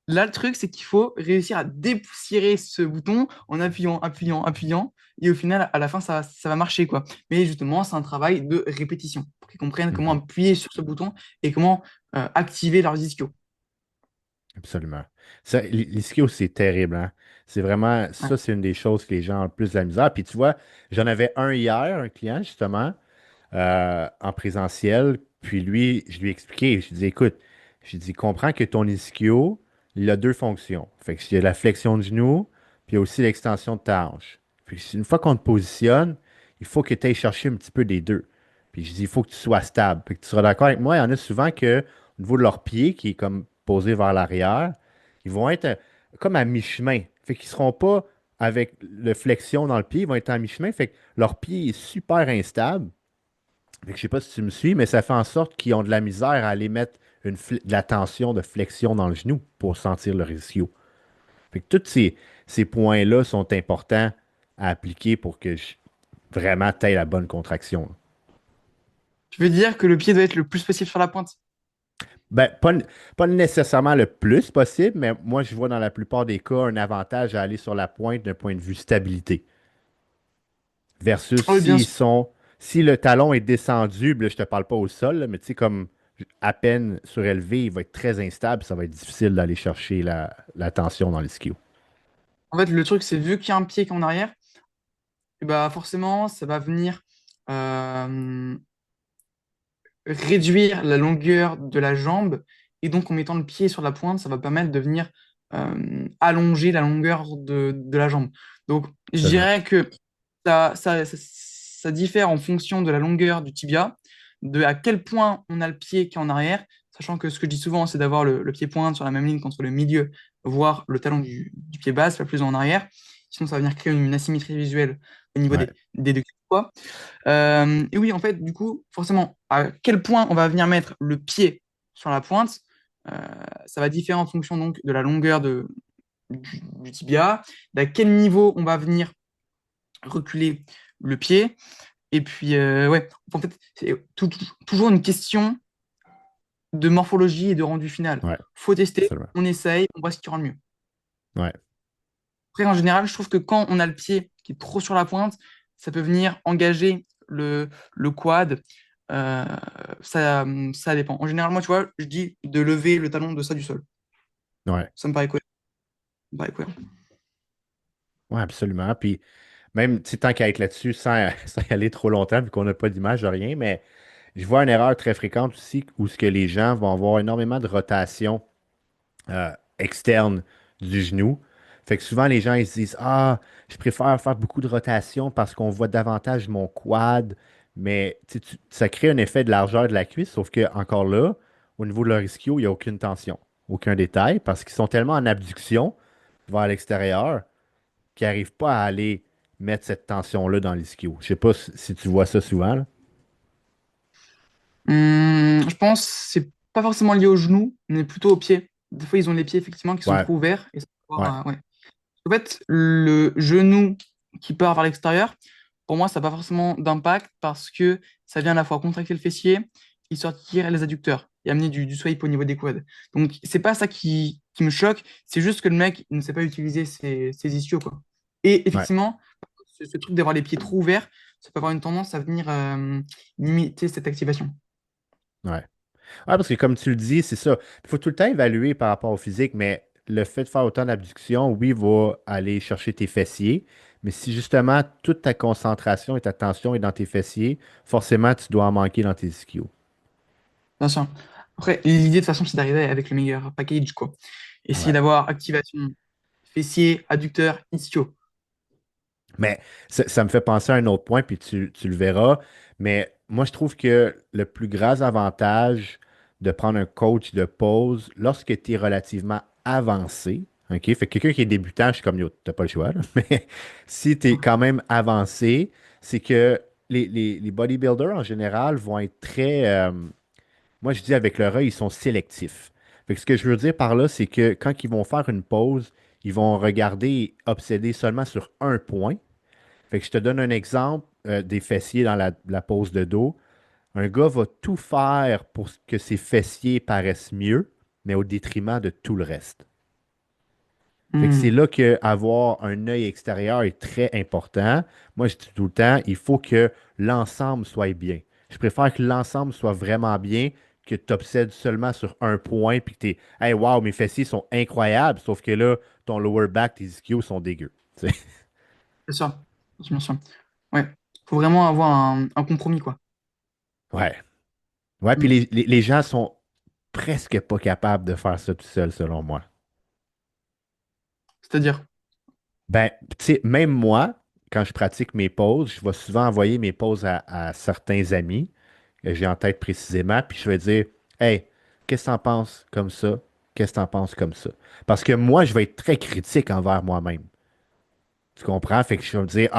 là, le truc, c'est qu'il faut réussir à dépoussiérer ce bouton en appuyant, appuyant, appuyant. Et au final, à la fin, ça va marcher, quoi. Mais justement, c'est un travail de répétition pour qu'ils comprennent comment Mhm. appuyer sur ce bouton et comment activer leurs ischios. Absolument. Ça, l'ischio, c'est terrible, hein? C'est vraiment, Ouais. ça, c'est une des choses que les gens ont le plus de la misère. Puis tu vois, j'en avais un hier, un client, justement, en présentiel. Puis lui, je lui ai expliqué, je lui ai dit, écoute, je lui ai dit, comprends que ton ischio, il a deux fonctions. Fait que il y a la flexion de genou, puis il y a aussi l'extension de ta hanche. Puis une fois qu'on te positionne, il faut que tu ailles chercher un petit peu des deux. Puis je dis, il faut que tu sois stable. Puis que tu seras d'accord avec moi, il y en a souvent que, au niveau de leur pied, qui est comme posé vers l'arrière, ils vont être comme à mi-chemin. Fait qu'ils ne seront pas avec le flexion dans le pied, ils vont être à mi-chemin. Fait que leur pied est super instable. Fait que je sais pas si tu me suis, mais ça fait en sorte qu'ils ont de la misère à aller mettre de la tension de flexion dans le genou pour sentir le ischio. Fait que tous ces points-là sont importants à appliquer pour que vraiment tu aies la bonne contraction. Tu veux dire que le pied doit être le plus possible sur la pointe? Ben, pas nécessairement le plus possible, mais moi, je vois dans la plupart des cas un avantage à aller sur la pointe d'un point de vue stabilité. Versus Oui, bien sûr. si le talon est descendu, ben là, je te parle pas au sol, là, mais tu sais, comme à peine surélevé, il va être très instable, ça va être difficile d'aller chercher la tension dans l'ischio. En fait, le truc, c'est vu qu'il y a un pied qui est en arrière, et bah forcément, ça va venir euh, réduire la longueur de la jambe. Et donc, en mettant le pied sur la pointe, ça va permettre de venir allonger la longueur de la jambe. Donc, je Absolument. dirais que ça diffère en fonction de la longueur du tibia, de à quel point on a le pied qui est en arrière, sachant que ce que je dis souvent, c'est d'avoir le pied pointe sur la même ligne qu'entre le milieu, voire le talon du pied bas, pas plus en arrière. Sinon, ça va venir créer une asymétrie visuelle au niveau Ouais, des deux cuisses. Et oui, en fait, du coup, forcément, à quel point on va venir mettre le pied sur la pointe, euh, ça va différer en fonction donc de la longueur du tibia, d'à quel niveau on va venir reculer le pied. Et puis, ouais, en fait, c'est toujours une question de morphologie et de rendu final. ouais, Faut tester, absolument. on essaye, on voit ce qui rend le mieux. Ouais, Après, en général, je trouve que quand on a le pied qui est trop sur la pointe, ça peut venir engager le quad. Euh, ça dépend. En général, moi, tu vois, je dis de lever le talon de ça du sol. ouais, Ça me paraît cohérent. Ça me paraît cohérent. ouais, absolument. Puis même, tu sais, tant qu'à être là-dessus, sans y aller trop longtemps, vu qu'on n'a pas d'image de rien, mais je vois une erreur très fréquente aussi où ce que les gens vont avoir énormément de rotation externe du genou. Fait que souvent, les gens, ils se disent, ah, je préfère faire beaucoup de rotation parce qu'on voit davantage mon quad. Mais tu sais, ça crée un effet de largeur de la cuisse, sauf que encore là, au niveau de leur ischio, il n'y a aucune tension, aucun détail, parce qu'ils sont tellement en abduction vers l'extérieur qu'ils n'arrivent pas à aller mettre cette tension-là dans l'ischio. Je sais pas si tu vois ça souvent, là. Je pense que c'est pas forcément lié au genou, mais plutôt au pied. Des fois, ils ont les pieds effectivement qui sont Ouais, trop ouverts. Et ça peut ouais, avoir, ouais. En fait, le genou qui part vers l'extérieur, pour moi, ça n'a pas forcément d'impact parce que ça vient à la fois contracter le fessier et sortir les adducteurs et amener du swipe au niveau des quads. Donc, c'est pas ça qui me choque, c'est juste que le mec il ne sait pas utiliser ses ischios, quoi. Et ouais, effectivement, ce truc d'avoir les pieds trop ouverts, ça peut avoir une tendance à venir limiter cette activation. ouais. Ouais, parce que comme tu le dis, c'est ça. Il faut tout le temps évaluer par rapport au physique, mais le fait de faire autant d'abduction, oui, va aller chercher tes fessiers. Mais si justement toute ta concentration et ta tension est dans tes fessiers, forcément, tu dois en manquer dans tes ischios. Bien sûr. Après, l'idée de toute façon, c'est d'arriver avec le meilleur package, quoi. Essayer Ouais, d'avoir activation fessier, adducteur, ischio. Mais ça me fait penser à un autre point, puis tu le verras. Mais moi, je trouve que le plus grand avantage de prendre un coach de pause lorsque tu es relativement avancé, OK? Fait que quelqu'un qui est débutant, je suis comme, yo, t'as pas le choix, là. Mais si tu es quand même avancé, c'est que les bodybuilders en général vont être très, moi je dis avec leur œil, ils sont sélectifs. Fait que ce que je veux dire par là, c'est que quand ils vont faire une pause, ils vont regarder et obséder seulement sur un point. Fait que je te donne un exemple des fessiers dans la pose de dos. Un gars va tout faire pour que ses fessiers paraissent mieux, mais au détriment de tout le reste. Fait que c'est Hmm. là que avoir un œil extérieur est très important. Moi, je dis tout le temps, il faut que l'ensemble soit bien. Je préfère que l'ensemble soit vraiment bien que tu obsèdes seulement sur un point puis que tu es Hey, wow, mes fessiers sont incroyables, sauf que là, ton lower back, tes ischios sont dégueux. Tu sais. C'est ça. Bien sûr. Ouais. Faut vraiment avoir un compromis, quoi. Ouais. Ouais, puis Hmm. les gens sont presque pas capables de faire ça tout seul, selon moi. C'est-à-dire, Ben, tu sais, même moi, quand je pratique mes pauses, je vais souvent envoyer mes pauses à certains amis que j'ai en tête précisément, puis je vais dire, Hey, qu'est-ce que t'en penses comme ça? Qu'est-ce que t'en penses comme ça? Parce que moi, je vais être très critique envers moi-même. Tu comprends? Fait que je vais me dire,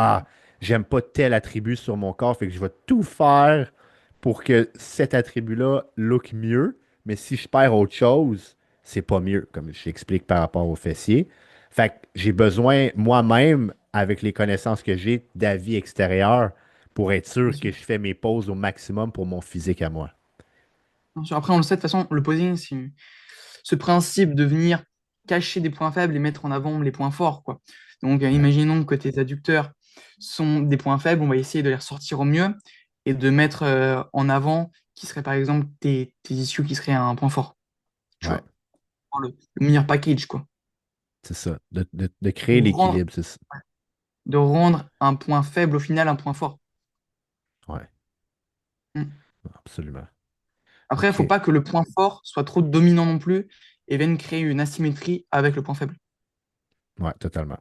j'aime pas tel attribut sur mon corps, fait que je vais tout faire pour que cet attribut-là look mieux, mais si je perds autre chose, c'est pas mieux, comme je t'explique par rapport au fessier. Fait que j'ai besoin moi-même, avec les connaissances que j'ai, d'avis extérieurs pour être bien sûr que sûr. je fais mes pauses au maximum pour mon physique à moi. Bien sûr. Après, on le sait, de toute façon, le posing, ce principe de venir cacher des points faibles et mettre en avant les points forts, quoi. Donc, Ouais, imaginons que tes adducteurs sont des points faibles, on va essayer de les ressortir au mieux et de mettre en avant qui serait par exemple tes issues qui seraient un point fort, tu ouais, vois. Le meilleur package, quoi. c'est ça. De créer De rendre, l'équilibre, c'est ça. de rendre un point faible au final un point fort. Ouais, Mm. absolument. Après, il ne faut OK. pas que le point fort soit trop dominant non plus et vienne créer une asymétrie avec le point faible. Ouais, totalement.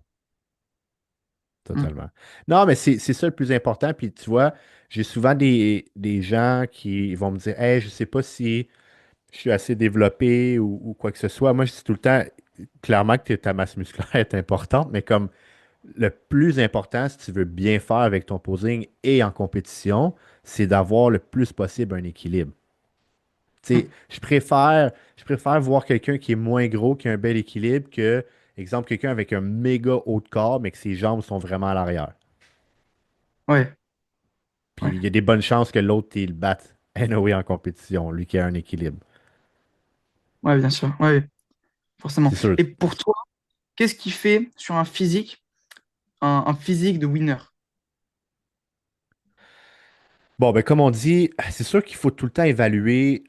Mm. Totalement. Non, mais c'est ça le plus important. Puis tu vois, j'ai souvent des gens qui vont me dire Hey, je sais pas si je suis assez développé ou quoi que ce soit. Moi, je dis tout le temps, clairement que ta masse musculaire est importante, mais comme le plus important, si tu veux bien faire avec ton posing et en compétition, c'est d'avoir le plus possible un équilibre. Tu sais, Mm. je préfère voir quelqu'un qui est moins gros, qui a un bel équilibre, que, exemple, quelqu'un avec un méga haut de corps, mais que ses jambes sont vraiment à l'arrière. Ouais, Puis ouais, il y a des bonnes chances que l'autre, il le batte anyway en compétition, lui qui a un équilibre. ouais, bien sûr. Ouais, forcément. C'est sûr. Et pour toi, qu'est-ce qui fait sur un physique, un physique de winner? Bon, ben comme on dit, c'est sûr qu'il faut tout le temps évaluer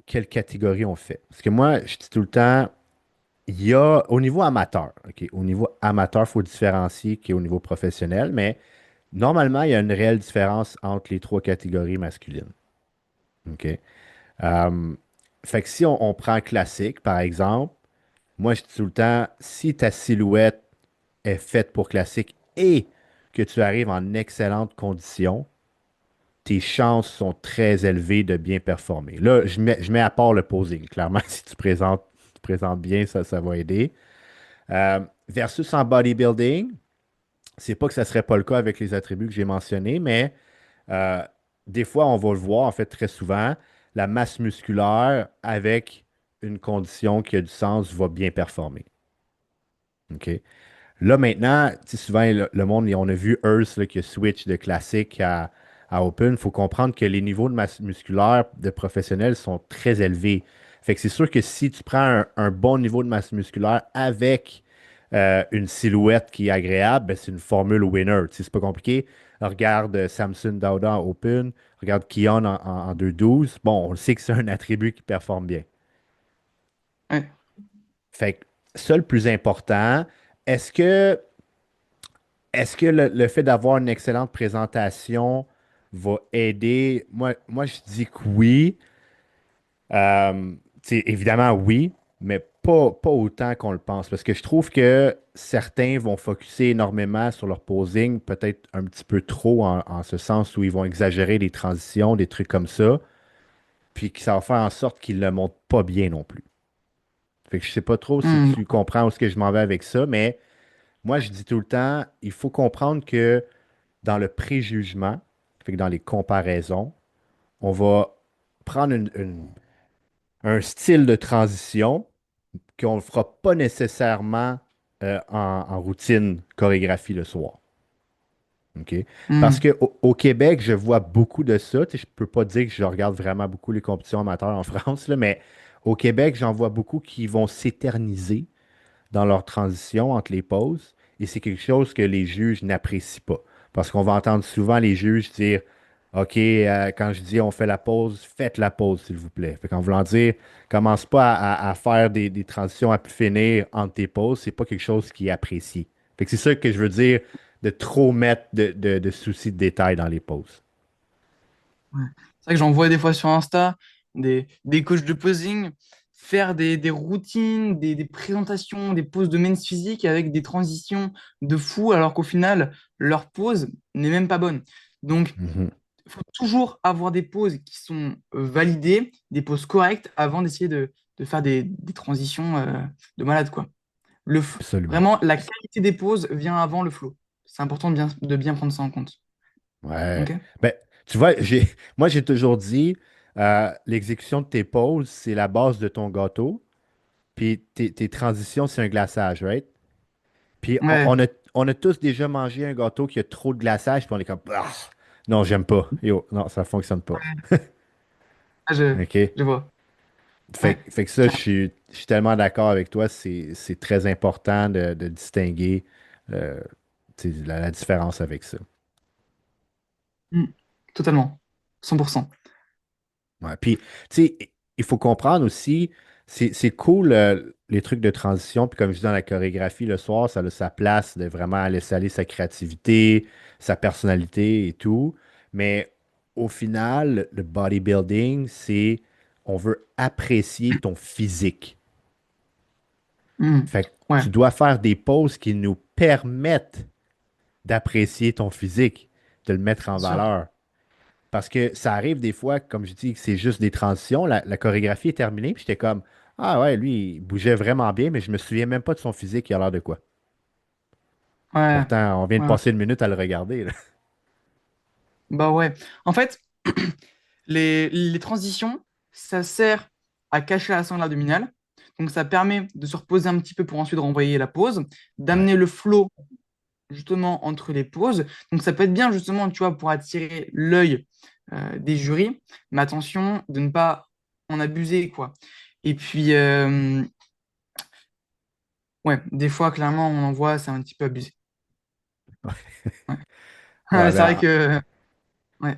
quelle catégorie on fait. Parce que moi, je dis tout le temps, il y a au niveau amateur, OK, au niveau amateur, il faut différencier qu'au niveau professionnel, mais normalement, il y a une réelle différence entre les trois catégories masculines. OK? Euh, Fait que si on prend classique, par exemple, moi, je dis tout le temps, si ta silhouette est faite pour classique et que tu arrives en excellente condition, tes chances sont très élevées de bien performer. Là, je mets à part le posing. Clairement, si tu présentes bien, ça va aider. Versus en bodybuilding, c'est pas que ça serait pas le cas avec les attributs que j'ai mentionnés, mais euh, des fois, on va le voir, en fait, très souvent, la masse musculaire avec une condition qui a du sens va bien performer. OK? Là, maintenant, tu sais, souvent, le monde, on a vu Earth là, qui a switch de classique à Open. Il faut comprendre que les niveaux de masse musculaire de professionnels sont très élevés. Fait que c'est sûr que si tu prends un bon niveau de masse musculaire avec une silhouette qui est agréable, ben, c'est une formule winner. Tu sais, c'est pas compliqué. Regarde Samson Dauda en Open, regarde Kion en 2,12. Bon, on le sait que c'est un attribut qui performe bien. Ouais. Fait que ça, le plus important, est-ce que Est-ce que le fait d'avoir une excellente présentation va aider? Moi, je dis que oui. Tu sais, évidemment, oui, mais pas autant qu'on le pense, parce que je trouve que certains vont focuser énormément sur leur posing, peut-être un petit peu trop en ce sens où ils vont exagérer les transitions, des trucs comme ça, puis que ça va faire en sorte qu'ils ne le montrent pas bien non plus. Fait que je sais pas trop si Hmm. tu comprends où est-ce que je m'en vais avec ça, mais moi je dis tout le temps, il faut comprendre que dans le préjugement, fait que dans les comparaisons, on va prendre un style de transition qu'on ne fera pas nécessairement en routine chorégraphie le soir. OK? Parce Hmm. qu'au Québec, je vois beaucoup de ça. Tu sais, je ne peux pas dire que je regarde vraiment beaucoup les compétitions amateurs en France, là, mais au Québec, j'en vois beaucoup qui vont s'éterniser dans leur transition entre les pauses. Et c'est quelque chose que les juges n'apprécient pas. Parce qu'on va entendre souvent les juges dire OK, quand je dis on fait la pause, faites la pause, s'il vous plaît. Fait qu'en voulant dire, commence pas à faire des transitions à plus finir entre tes pauses, c'est pas quelque chose qui est apprécié. Fait que c'est ça que je veux dire de trop mettre de soucis de détails dans les pauses. Ouais. C'est vrai que j'en vois des fois sur Insta des coachs de posing faire des routines, des présentations, des poses de men's physique avec des transitions de fou, alors qu'au final, leur pose n'est même pas bonne. Donc, Mhm. il faut toujours avoir des poses qui sont validées, des poses correctes avant d'essayer de faire des transitions de malade, quoi. Absolument. Vraiment, la qualité des poses vient avant le flow. C'est important de bien prendre ça en compte. Ouais. Ok? Ben, tu vois, moi, j'ai toujours dit, l'exécution de tes pauses, c'est la base de ton gâteau. Puis tes transitions, c'est un glaçage, right? Puis Ouais, on a tous déjà mangé un gâteau qui a trop de glaçage, puis on est comme, ah, non, j'aime pas. Yo, non, ça fonctionne pas. ah, je, OK? je vois. Ouais, Fait que ça, je suis tellement d'accord avec toi. C'est très important de distinguer euh, tu sais, la différence avec ça. Mm. Totalement. 100%. Ouais. Puis, tu sais, il faut comprendre aussi, c'est cool les trucs de transition. Puis, comme je dis dans la chorégraphie, le soir, ça a sa place de vraiment laisser aller sa créativité, sa personnalité et tout. Mais au final, le bodybuilding, c'est on veut apprécier ton physique. Mm. Fait que Ouais, tu dois faire des poses qui nous permettent d'apprécier ton physique, de le mettre en bien sûr. valeur. Parce que ça arrive des fois, comme je dis, que c'est juste des transitions. La chorégraphie est terminée, puis j'étais comme, ah ouais, lui, il bougeait vraiment bien, mais je me souviens même pas de son physique, il a l'air de quoi. Ouais, Pourtant, on vient de ouais. passer une minute à le regarder, là. Bah ouais. En fait, les transitions, ça sert à cacher la sangle abdominale. Donc ça permet de se reposer un petit peu pour ensuite renvoyer la pause, Ouais. d'amener le flow justement entre les pauses. Donc ça peut être bien justement, tu vois, pour attirer l'œil des jurys, mais attention de ne pas en abuser, quoi. Et puis, ouais, des fois, clairement, on en voit, c'est un petit peu abusé. Ouais. Ouais, C'est vrai ben, que, ouais.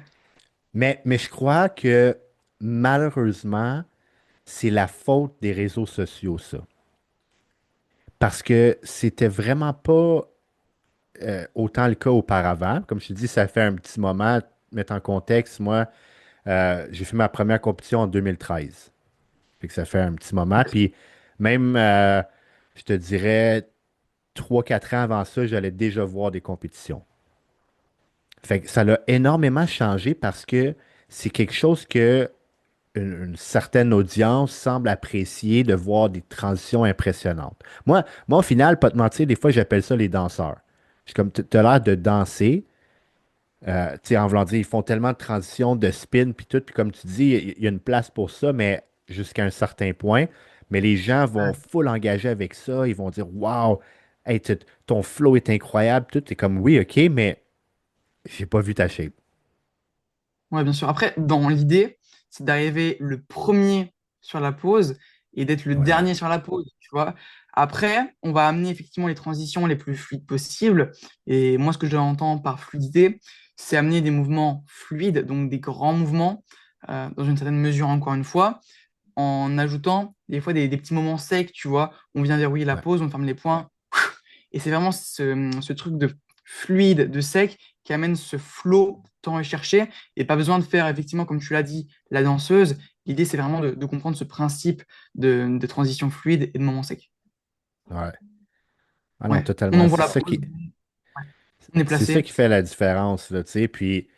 mais je crois que malheureusement, c'est la faute des réseaux sociaux, ça. Parce que c'était vraiment pas autant le cas auparavant. Comme je te dis, ça fait un petit moment, mettre en contexte, moi, j'ai fait ma première compétition en 2013. Fait que ça fait un petit moment. Puis même, je te dirais, 3 4 ans avant ça, j'allais déjà voir des compétitions. Fait que ça l'a énormément changé parce que c'est quelque chose que une certaine audience semble apprécier de voir des transitions impressionnantes. Moi, au final, pas te mentir, des fois, j'appelle ça les danseurs. Je suis comme, t'as l'air de danser, tu sais, en voulant dire, ils font tellement de transitions, de spin, puis tout, puis comme tu dis, il y a une place pour ça, mais jusqu'à un certain point. Mais les gens vont Ouais, full engager avec ça, ils vont dire, waouh, hey, ton flow est incroyable, tout. C'est comme, oui, ok, mais j'ai pas vu ta shape. ouais, bien sûr. Après, dans l'idée, c'est d'arriver le premier sur la pause et d'être le Ouais, dernier sur la pause, tu vois. Après, on va amener effectivement les transitions les plus fluides possibles. Et moi, ce que j'entends par fluidité, c'est amener des mouvements fluides, donc des grands mouvements, dans une certaine mesure, encore une fois, en ajoutant des fois des petits moments secs, tu vois. On vient verrouiller la ouais, pause, on ferme les poings. Et c'est vraiment ce truc de fluide, de sec, qui amène ce flow tant recherché. Et pas besoin de faire, effectivement, comme tu l'as dit, la danseuse l'idée, c'est vraiment de comprendre ce principe de transition fluide et de moment sec. Ouais. Ah non, Ouais, on totalement. envoie la pause, ouais, on est C'est ça placé. qui fait la différence, là, tu sais. Puis,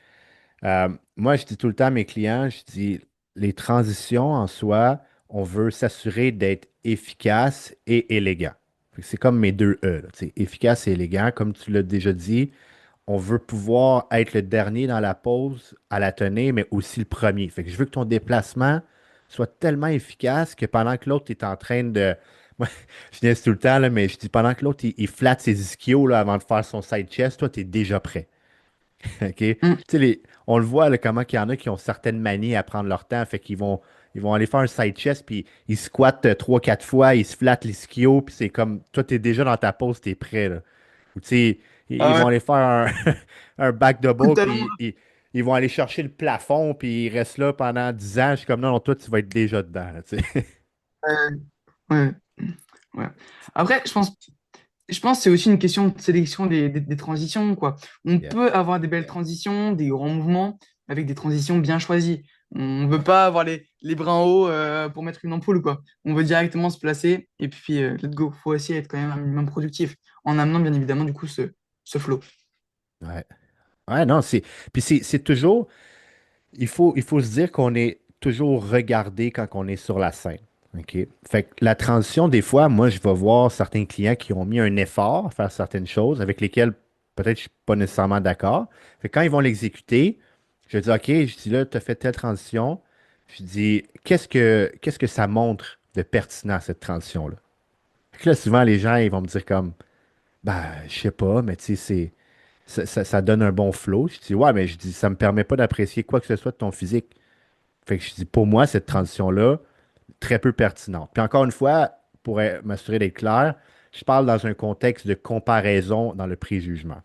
moi, je dis tout le temps à mes clients, je dis, les transitions en soi, on veut s'assurer d'être efficace et élégant. Fait que c'est comme mes deux E, là, tu sais, efficace et élégant. Comme tu l'as déjà dit, on veut pouvoir être le dernier dans la pause à la tenir, mais aussi le premier. Fait que je veux que ton déplacement soit tellement efficace que pendant que l'autre est en train de. Moi, je dis tout le temps, là, mais je dis pendant que l'autre il flatte ses ischios là, avant de faire son side chest, toi, tu es déjà prêt. OK? Tu Mm. sais, on le voit là, comment il y en a qui ont certaines manies à prendre leur temps. Fait qu'ils vont aller faire un side chest, puis ils squattent 3-4 fois, ils se flattent l'ischio, puis c'est comme, toi, tu es déjà dans ta pose, tu es prêt, là. Ou tu sais, ils Ah vont ouais, aller faire un back coup de double, talon. puis ils vont aller chercher le plafond, puis ils restent là pendant 10 ans. Je suis comme, non, non, toi, tu vas être déjà dedans, là, tu sais. Ouais, ouais, ouais. Après, je pense que c'est aussi une question de sélection des transitions, quoi. On Yeah. peut avoir des belles transitions, des grands mouvements, avec des transitions bien choisies. On ne veut pas avoir les bras en haut pour mettre une ampoule, quoi. On veut directement se placer et puis let's go. Faut aussi être quand même un minimum productif en amenant bien évidemment du coup ce flow. Ouais. Ouais, non, puis c'est toujours. Il faut se dire qu'on est toujours regardé quand on est sur la scène. OK? Fait que la transition, des fois, moi, je vais voir certains clients qui ont mis un effort à faire certaines choses avec lesquelles peut-être je ne suis pas nécessairement d'accord. Fait que quand ils vont l'exécuter, je dis, OK, je dis là, tu as fait telle transition. Je dis, qu'est-ce que ça montre de pertinent, cette transition-là? Fait que là, souvent, les gens, ils vont me dire comme, ben, je sais pas, mais tu sais, ça donne un bon flow. Je dis, ouais, mais je dis, ça me permet pas d'apprécier quoi que ce soit de ton physique. Fait que je dis, pour moi, cette transition-là, très peu pertinente. Puis encore une fois, pour m'assurer d'être clair, je parle dans un contexte de comparaison dans le préjugement.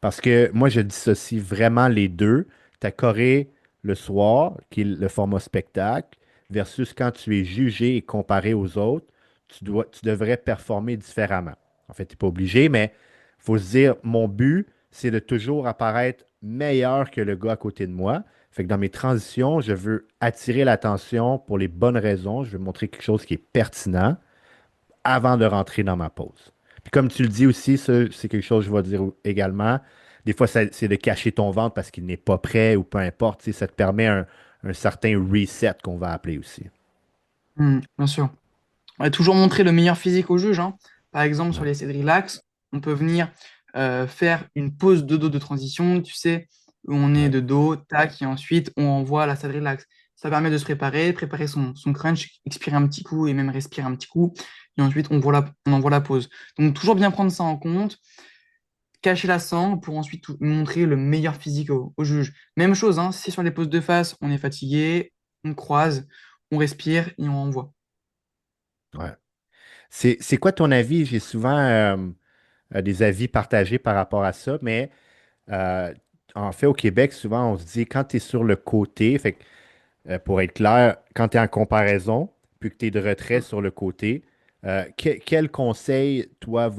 Parce que moi, je dissocie vraiment les deux. Ta choré le soir, qui est le format spectacle, versus quand tu es jugé et comparé aux autres, tu devrais performer différemment. En fait, tu n'es pas obligé, mais il faut se dire, mon but, c'est de toujours apparaître meilleur que le gars à côté de moi. Fait que dans mes transitions, je veux attirer l'attention pour les bonnes raisons. Je veux montrer quelque chose qui est pertinent avant de rentrer dans ma pause. Puis comme tu le dis aussi, ça, c'est quelque chose que je vais dire également. Des fois, c'est de cacher ton ventre parce qu'il n'est pas prêt ou peu importe. Tu sais, ça te permet un certain reset qu'on va appeler aussi. Bien sûr. On va toujours montrer le meilleur physique au juge, hein. Par exemple, sur Ouais, les essais de relax, on peut venir faire une pause de dos de transition, tu sais, où on est ouais, de dos, tac, et ensuite on envoie la side relax. Ça permet de se préparer son crunch, expirer un petit coup et même respirer un petit coup. Et ensuite, on envoie la pause. Donc, toujours bien prendre ça en compte, cacher la sangle pour ensuite montrer le meilleur physique au juge. Même chose, hein, si sur les poses de face, on est fatigué, on croise, on respire et on envoie. ouais. C'est quoi ton avis? J'ai souvent des avis partagés par rapport à ça, mais euh, en fait, au Québec, souvent, on se dit quand tu es sur le côté, fait que, pour être clair, quand tu es en comparaison, puis que tu es de retrait sur le côté, quel conseil, toi,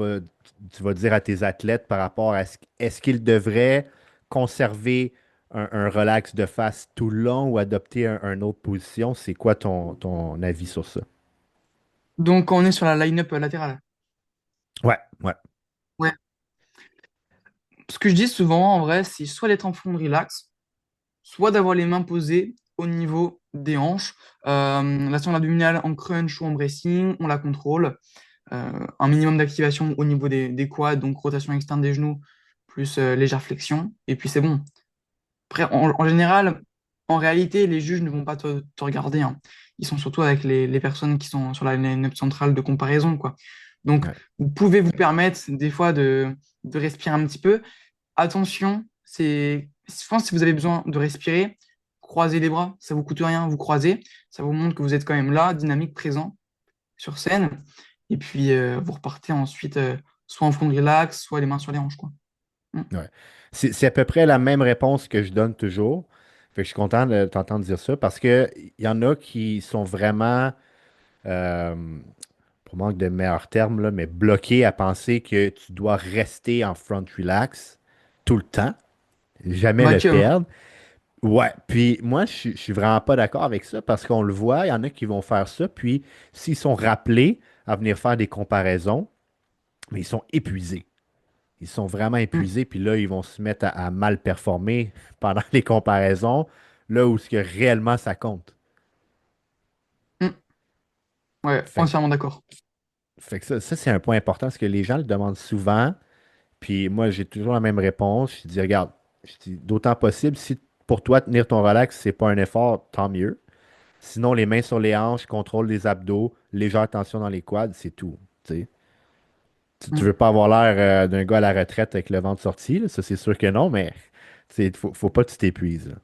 tu vas dire à tes athlètes par rapport à est-ce qu'ils devraient conserver un relax de face tout le long ou adopter une autre position? C'est quoi ton avis sur ça? Donc, on est sur la line-up latérale. Ouais, ouais, Ouais. Ce que je dis souvent, en vrai, c'est soit d'être en front de relax, soit d'avoir les mains posées au niveau des hanches. La sonde abdominale en crunch ou en bracing, on la contrôle. Un minimum d'activation au niveau des quads, donc rotation externe des genoux, plus légère flexion. Et puis c'est bon. Après, en général, en réalité, les juges ne vont pas te regarder, hein. Ils sont surtout avec les personnes qui sont sur la line-up centrale de comparaison, quoi. Donc, ouais, vous pouvez vous permettre des fois de respirer un petit peu. Attention, je pense que si vous avez besoin de respirer, croisez les bras, ça vous coûte rien, vous croisez, ça vous montre que vous êtes quand même là, dynamique, présent sur scène, et puis vous repartez ensuite soit en front de relax, soit les mains sur les hanches, quoi. Mm. ouais. C'est à peu près la même réponse que je donne toujours. Fait que je suis content de t'entendre dire ça parce que il y en a qui sont vraiment euh, pour manque de meilleurs termes, là, mais bloqué à penser que tu dois rester en front relax tout le temps, jamais le Vacuum. perdre. Ouais, puis moi, je suis vraiment pas d'accord avec ça parce qu'on le voit, il y en a qui vont faire ça, puis s'ils sont rappelés à venir faire des comparaisons, mais ils sont épuisés. Ils sont vraiment Mm, épuisés, puis là, ils vont se mettre à mal performer pendant les comparaisons, là où ce que réellement ça compte. mm. Ouais, Fait, entièrement d'accord. fait que ça c'est un point important parce que les gens le demandent souvent, puis moi, j'ai toujours la même réponse. Je dis, regarde, je dis, d'autant possible, si pour toi, tenir ton relax, c'est pas un effort, tant mieux. Sinon, les mains sur les hanches, contrôle des abdos, légère tension dans les quads, c'est tout. Tu sais. Tu Mm. veux pas avoir l'air d'un gars à la retraite avec le ventre sorti, là, ça c'est sûr que non, mais faut pas que tu t'épuises, là.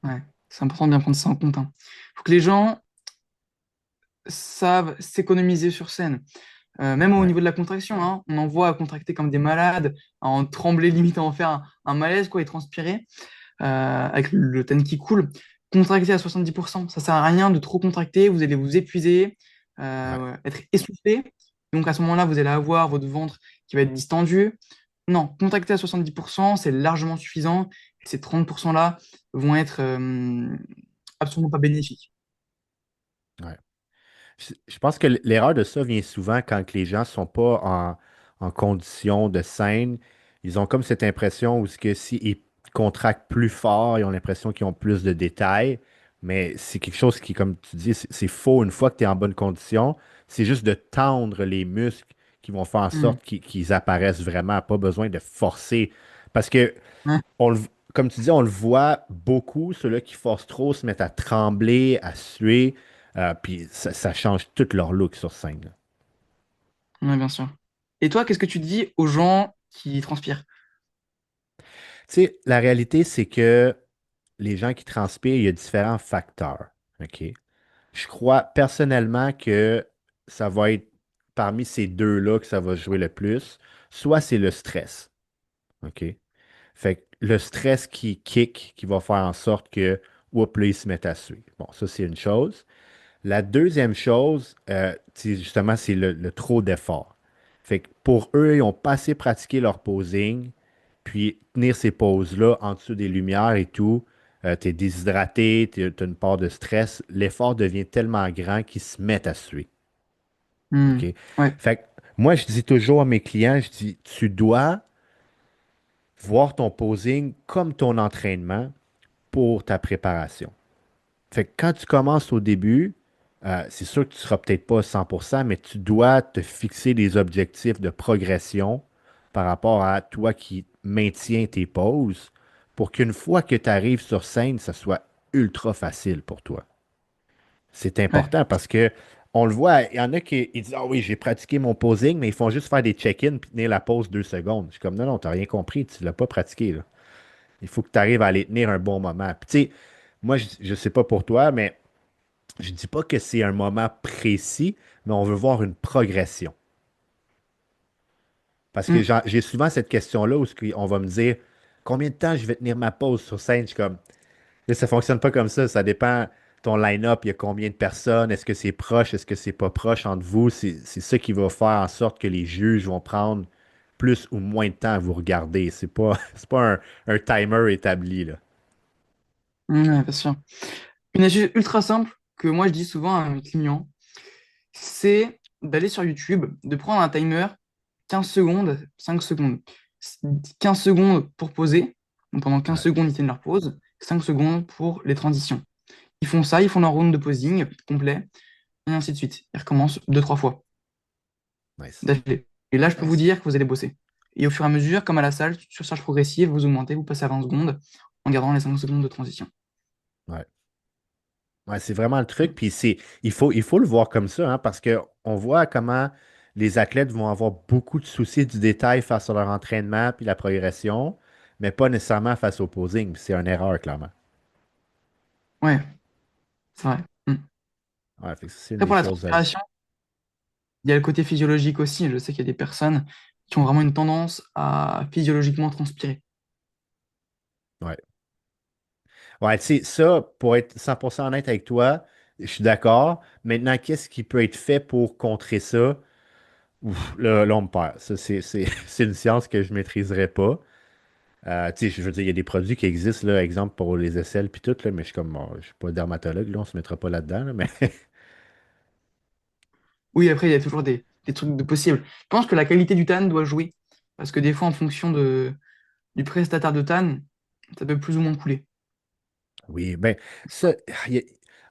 Ouais, c'est important de bien prendre ça en compte, hein. Faut que les gens savent s'économiser sur scène. Même au Ouais, niveau de la contraction, hein, on en voit à contracter comme des malades, à en trembler, limite à en faire un malaise, quoi, et transpirer, avec le ten qui coule. Contracter à 70%, ça sert à rien de trop contracter, vous allez vous épuiser, ouais. ouais, être essoufflé. Donc à ce moment-là, vous allez avoir votre ventre qui va être distendu. Non, contracter à 70%, c'est largement suffisant. Et ces 30%-là vont être absolument pas bénéfiques. Ouais. Je pense que l'erreur de ça vient souvent quand les gens sont pas en condition de scène. Ils ont comme cette impression où ce que s'ils contractent plus fort, ils ont l'impression qu'ils ont plus de détails. Mais c'est quelque chose qui, comme tu dis, c'est faux une fois que tu es en bonne condition. C'est juste de tendre les muscles qui vont faire en Hmm. sorte qu'ils apparaissent vraiment. Pas besoin de forcer. Parce que Ouais. on comme tu dis, on le voit beaucoup, ceux-là qui forcent trop se mettent à trembler, à suer, puis ça change tout leur look sur scène, là. Ouais, bien sûr. Et toi, qu'est-ce que tu dis aux gens qui transpirent? Tu sais, la réalité, c'est que les gens qui transpirent, il y a différents facteurs. OK? Je crois personnellement que ça va être parmi ces deux-là que ça va jouer le plus. Soit c'est le stress. OK? Fait que le stress qui kick, qui va faire en sorte que, oups, là, ils se mettent à suer. Bon, ça, c'est une chose. La deuxième chose, justement, c'est le trop d'effort. Fait que pour eux, ils n'ont pas assez pratiqué leur posing, puis tenir ces poses-là en dessous des lumières et tout, tu es déshydraté, tu as une part de stress, l'effort devient tellement grand qu'ils se mettent à suer. Hmm. OK? Ouais. Fait que moi, je dis toujours à mes clients, je dis, tu dois voir ton posing comme ton entraînement pour ta préparation. Fait que quand tu commences au début, c'est sûr que tu ne seras peut-être pas à 100%, mais tu dois te fixer des objectifs de progression par rapport à toi qui maintiens tes pauses pour qu'une fois que tu arrives sur scène, ça soit ultra facile pour toi. C'est Ouais. important parce que on le voit, il y en a qui ils disent, ah oui, j'ai pratiqué mon posing, mais ils font juste faire des check-ins puis tenir la pause 2 secondes. Je suis comme, non, non, tu n'as rien compris, tu ne l'as pas pratiqué, là. Il faut que tu arrives à les tenir un bon moment. Puis, tu sais, moi, je ne sais pas pour toi, mais je dis pas que c'est un moment précis, mais on veut voir une progression. Parce que Hmm. j'ai souvent cette question-là où on va me dire combien de temps je vais tenir ma pause sur scène. Je suis comme, là, ça fonctionne pas comme ça. Dépend ton line-up, il y a combien de personnes, est-ce que c'est proche, est-ce que c'est pas proche entre vous. C'est ça qui va faire en sorte que les juges vont prendre plus ou moins de temps à vous regarder. C'est pas un timer établi, là. Ouais, bien sûr. Une astuce ultra simple que moi je dis souvent à mes clients, c'est d'aller sur YouTube, de prendre un timer 15 secondes, 5 secondes. 15 secondes pour poser. Donc pendant 15 Ouais, secondes, ils tiennent leur pause. 5 secondes pour les transitions. Ils font ça, ils font leur round de posing complet, et ainsi de suite. Ils recommencent deux, trois fois nice. d'affilée. Et là, je peux vous dire que vous allez bosser. Et au fur et à mesure, comme à la salle, sur charge progressive, vous augmentez, vous passez à 20 secondes en gardant les 5 secondes de transition. Ouais. Ouais, c'est vraiment le truc. Puis il faut le voir comme ça, hein, parce que on voit comment les athlètes vont avoir beaucoup de soucis du détail face à leur entraînement puis la progression, mais pas nécessairement face au posing. Puis c'est une erreur, clairement. Ouais, c'est vrai. Mm. Ouais, fait que ça, c'est une Après, des pour la choses. transpiration, il y a le côté physiologique aussi. Je sais qu'il y a des personnes qui ont vraiment une tendance à physiologiquement transpirer. Ouais. Ouais, tu sais, ça, pour être 100% honnête avec toi, je suis d'accord. Maintenant, qu'est-ce qui peut être fait pour contrer ça? Ouf, là, on me perd. Ça, c'est une science que je ne maîtriserais pas. Tu sais, je veux dire, il y a des produits qui existent, là, exemple pour les aisselles puis tout, là, mais je suis comme, bon, je suis pas dermatologue, là, on se mettra pas là-dedans, là, mais Oui, après, il y a toujours des trucs de possibles. Je pense que la qualité du tan doit jouer. Parce que des fois, en fonction du prestataire de tan, ça peut plus ou moins couler. oui, ben, ça, il y a-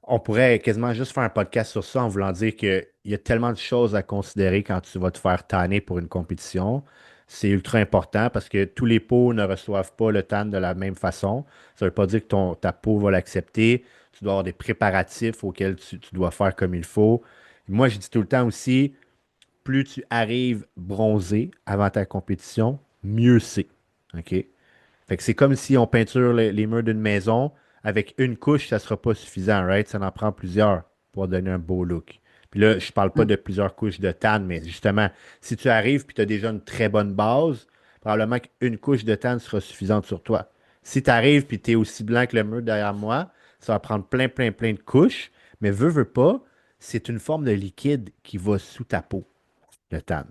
on pourrait quasiment juste faire un podcast sur ça en voulant dire qu'il y a tellement de choses à considérer quand tu vas te faire tanner pour une compétition. C'est ultra important parce que tous les peaux ne reçoivent pas le tan de la même façon. Ça ne veut pas dire que ta peau va l'accepter. Tu dois avoir des préparatifs auxquels tu dois faire comme il faut. Moi, je dis tout le temps aussi, plus tu arrives bronzé avant ta compétition, mieux c'est. OK? Fait que c'est comme si on peinture les murs d'une maison. Avec une couche, ça sera pas suffisant, right? Ça en prend plusieurs pour donner un beau look. Puis là, je parle pas Mm. de plusieurs couches de tan, mais justement, si tu arrives et tu as déjà une très bonne base, probablement qu'une couche de tan sera suffisante sur toi. Si tu arrives et tu es aussi blanc que le mur derrière moi, ça va prendre plein, plein, plein de couches, mais veux pas, c'est une forme de liquide qui va sous ta peau, le tan.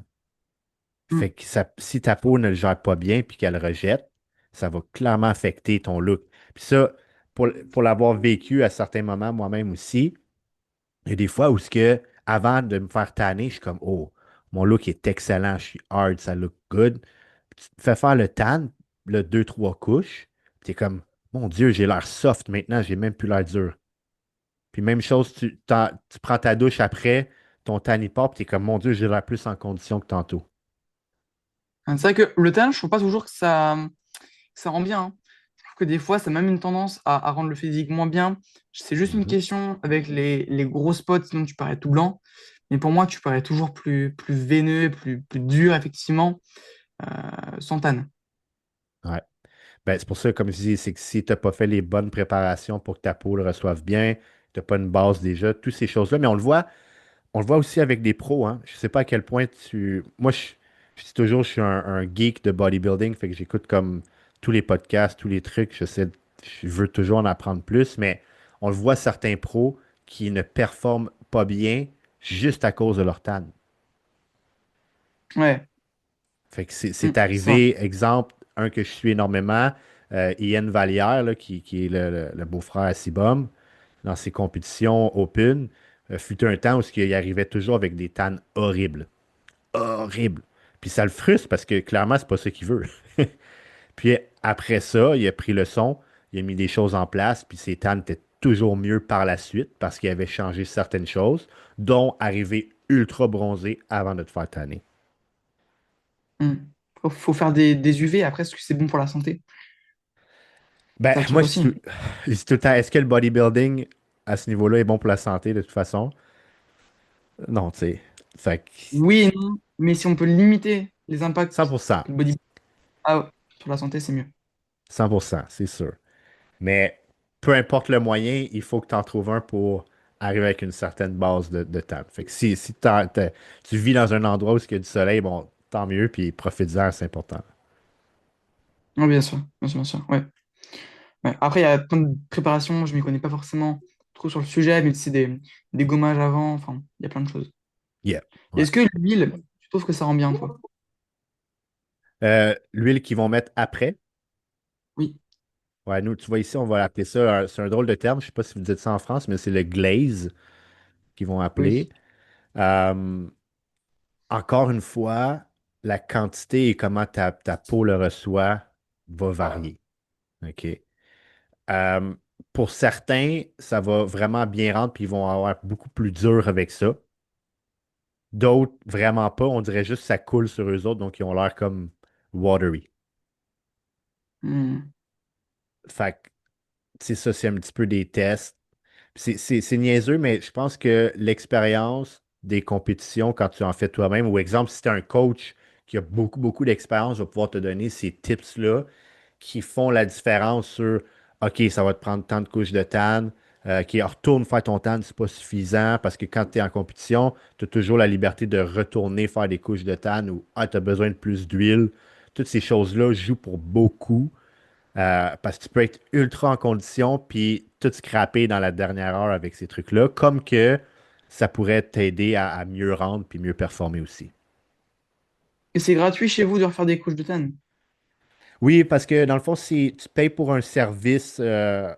Fait Mm. que si ta peau ne le gère pas bien puis qu'elle rejette, ça va clairement affecter ton look. Puis ça, pour l'avoir vécu à certains moments moi-même aussi, il y a des fois où ce que, avant de me faire tanner, je suis comme, oh, mon look est excellent, je suis hard, ça look good. Puis tu te fais faire le tan, le deux, trois couches, puis t'es comme, mon Dieu, j'ai l'air soft maintenant, j'ai même plus l'air dur. Puis même chose, tu prends ta douche après, ton tan y part, puis t'es comme, mon Dieu, j'ai l'air plus en condition que tantôt. C'est vrai que le tan, je trouve pas toujours que ça rend bien, hein. Je trouve que des fois, ça a même une tendance à rendre le physique moins bien. C'est juste une Mhm. question avec les gros spots, sinon tu parais tout blanc. Mais pour moi, tu parais toujours plus veineux, plus dur, effectivement, sans tan. Ouais. Ben, c'est pour ça, comme je dis, c'est que si tu n'as pas fait les bonnes préparations pour que ta peau le reçoive bien, tu n'as pas une base déjà, toutes ces choses-là, mais on le voit aussi avec des pros, hein. Je sais pas à quel point tu. Moi, je dis toujours, je suis un geek de bodybuilding, fait que j'écoute comme tous les podcasts, tous les trucs, je veux toujours en apprendre plus, mais on le voit certains pros qui ne performent pas bien juste à cause de leur tan. Ouais. Fait que c'est C'est vrai. arrivé, exemple, un que je suis énormément, Ian Vallière, là, qui est le beau-frère à Sibum, dans ses compétitions open, fut un temps où il arrivait toujours avec des tannes horribles. Horribles. Puis ça le frustre parce que clairement, c'est pas ce qu'il veut. Puis après ça, il a pris le son, il a mis des choses en place, puis ses tannes étaient toujours mieux par la suite parce qu'il avait changé certaines choses, dont arriver ultra bronzé avant de te faire tanner. Mm. Faut faire des UV après, est-ce que c'est bon pour la santé? Ben, C'est un moi, truc aussi. je dis tout le temps, est-ce que le bodybuilding à ce niveau-là est bon pour la santé de toute façon? Non, tu sais. Fait que Oui et non, mais si on peut limiter les impacts 100%, que le body a sur la santé, c'est mieux. 100%, c'est sûr. Mais peu importe le moyen, il faut que tu en trouves un pour arriver avec une certaine base de temps. Fait que si tu vis dans un endroit où il y a du soleil, bon, tant mieux, puis profite-en, c'est important. Oui, bien sûr, bien sûr, bien sûr. Ouais. Ouais. Après, il y a plein de préparations, je ne m'y connais pas forcément trop sur le sujet, mais c'est des gommages avant, enfin, il y a plein de choses. Yeah. Ouais. Est-ce que l'huile, tu trouves que ça rend bien, toi? L'huile qu'ils vont mettre après, Oui, ouais, nous, tu vois ici, on va appeler ça, c'est un drôle de terme, je sais pas si vous dites ça en France, mais c'est le glaze qu'ils vont appeler. oui. Euh, Encore une fois, la quantité et comment ta peau le reçoit va varier. OK? Euh, pour certains, ça va vraiment bien rendre, puis ils vont avoir beaucoup plus dur avec ça. D'autres, vraiment pas. On dirait juste que ça coule sur eux autres, donc ils ont l'air comme watery. Hmm. Fait que, c'est ça, c'est un petit peu des tests. C'est niaiseux, mais je pense que l'expérience des compétitions, quand tu en fais toi-même, ou exemple, si tu es un coach qui a beaucoup, beaucoup d'expérience, va pouvoir te donner ces tips-là qui font la différence sur OK, ça va te prendre tant de couches de tan, qui retourne faire ton tan, c'est pas suffisant parce que quand tu es en compétition, tu as toujours la liberté de retourner faire des couches de tan ou ah, tu as besoin de plus d'huile. Toutes ces choses-là jouent pour beaucoup. Parce que tu peux être ultra en condition puis tout scraper dans la dernière heure avec ces trucs-là, comme que ça pourrait t'aider à mieux rendre puis mieux performer aussi. Et c'est gratuit chez vous de refaire des couches de tan? Oui, parce que dans le fond, si tu payes pour un service, une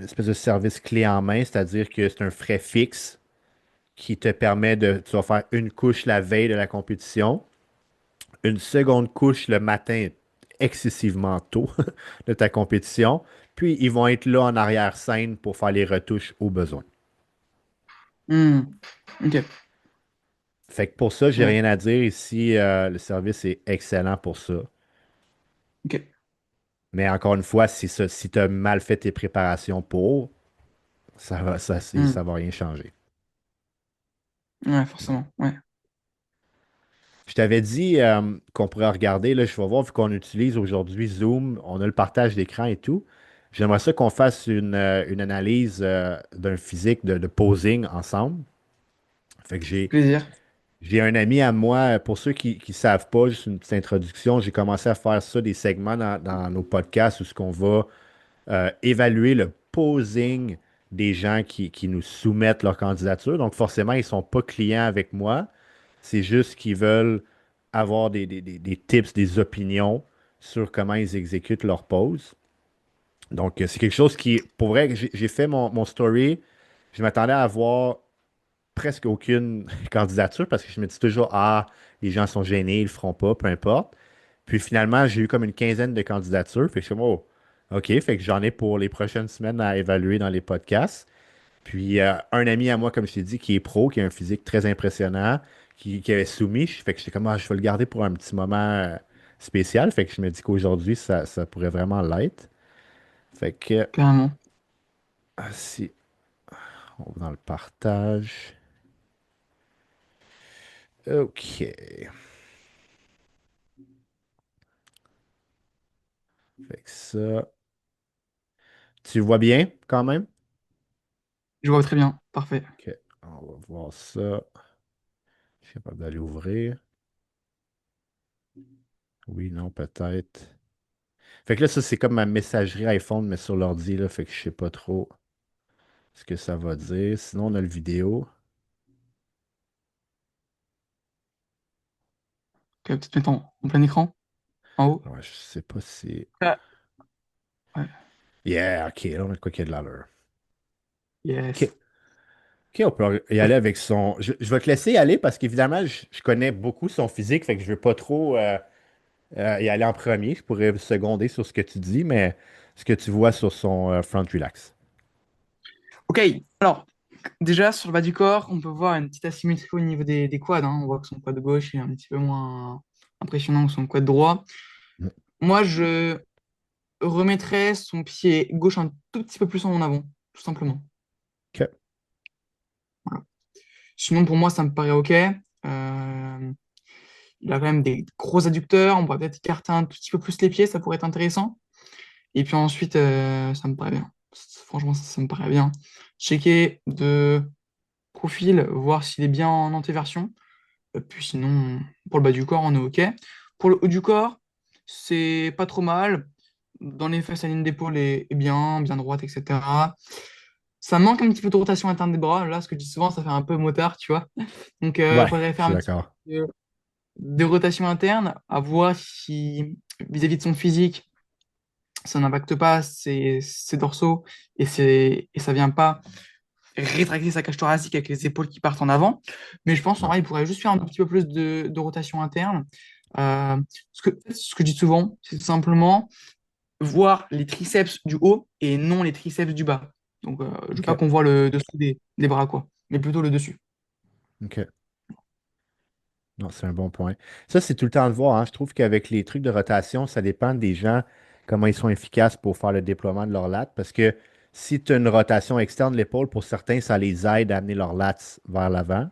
espèce de service clé en main, c'est-à-dire que c'est un frais fixe qui te permet tu vas faire une couche la veille de la compétition, une seconde couche le matin excessivement tôt de ta compétition, puis ils vont être là en arrière-scène pour faire les retouches au besoin. Hmm. Ok, Fait que pour ça, j'ai ouais, rien à dire ici. Le service est excellent pour ça. ok. Mais encore une fois, si tu as mal fait tes préparations pour, Hmm. ça va rien changer. Ouais, Ouais. forcément, ouais. Je t'avais dit qu'on pourrait regarder, là, je vais voir, vu qu'on utilise aujourd'hui Zoom, on a le partage d'écran et tout. J'aimerais ça qu'on fasse une analyse d'un physique de posing ensemble. Fait que Plaisir. j'ai un ami à moi, pour ceux qui ne savent pas, juste une petite introduction, j'ai commencé à faire ça, des segments dans nos podcasts où ce qu'on va évaluer le posing des gens qui nous soumettent leur candidature. Donc forcément, ils ne sont pas clients avec moi. C'est juste qu'ils veulent avoir des tips, des opinions sur comment ils exécutent leur pose. Donc, c'est quelque chose qui, pour vrai, j'ai fait mon story. Je m'attendais à avoir presque aucune candidature parce que je me dis toujours, ah, les gens sont gênés, ils le feront pas, peu importe. Puis finalement, j'ai eu comme une quinzaine de candidatures. Fait que je suis comme, oh, OK. Fait que j'en ai pour les prochaines semaines à évaluer dans les podcasts. Puis un ami à moi, comme je t'ai dit, qui est pro, qui a un physique très impressionnant, qui avait soumis. Fait que j'étais comme, ah, je vais le garder pour un petit moment spécial. Fait que je me dis qu'aujourd'hui, ça pourrait vraiment l'être. Fait que, Carrément. si on va dans le partage. OK. Fait que ça. Tu vois bien quand même? Je vois très bien. Parfait. OK. On va voir ça. Je suis capable d'aller ouvrir. Oui, non, peut-être. Fait que là, ça, c'est comme ma messagerie iPhone, mais sur l'ordi, là. Fait que je sais pas trop ce que ça va dire. Sinon, on a le vidéo. Ok, peut-être mettre en plein écran, en haut. Ouais, je sais pas si. Ah, ouais. Yeah, OK. Là, on a de quoi qu'il y a de l'allure. OK. Yes. OK, on peut y aller avec son. Je vais te laisser y aller parce qu'évidemment, je connais beaucoup son physique. Fait que je veux pas trop y aller en premier. Je pourrais seconder sur ce que tu dis, mais ce que tu vois sur son front relax. Ok, alors, déjà, sur le bas du corps, on peut voir une petite asymétrie au niveau des quads, hein. On voit que son quad gauche est un petit peu moins impressionnant que son quad droit. Mm. Moi, je remettrais son pied gauche un tout petit peu plus en avant, tout simplement. OK. Voilà. Sinon, pour moi, ça me paraît OK. Il a quand même des gros adducteurs. On pourrait peut-être écarter un tout petit peu plus les pieds, ça pourrait être intéressant. Et puis ensuite, ça me paraît bien. Franchement, ça me paraît bien. Checker de profil, voir s'il est bien en antéversion. Puis sinon, pour le bas du corps, on est OK. Pour le haut du corps, c'est pas trop mal. Dans les fesses, la ligne d'épaule est bien, bien droite, etc. Ça manque un petit peu de rotation interne des bras. Là, ce que je dis souvent, ça fait un peu motard, tu vois. Donc, il Ouais, faudrait je faire suis un petit d'accord. peu de rotation interne, à voir si, vis-à-vis de son physique, ça n'impacte pas ses dorsaux et ça vient pas rétracter sa cage thoracique avec les épaules qui partent en avant. Mais je pense en Ouais. vrai, il pourrait juste faire un petit peu plus de rotation interne. Euh, ce que je dis souvent, c'est tout simplement voir les triceps du haut et non les triceps du bas. Donc, je veux pas OK. qu'on voit le dessous des bras, quoi, mais plutôt le dessus. OK. Non, c'est un bon point. Ça, c'est tout le temps de voir, hein. Je trouve qu'avec les trucs de rotation, ça dépend des gens, comment ils sont efficaces pour faire le déploiement de leurs lattes. Parce que si tu as une rotation externe de l'épaule, pour certains, ça les aide à amener leurs lattes vers l'avant.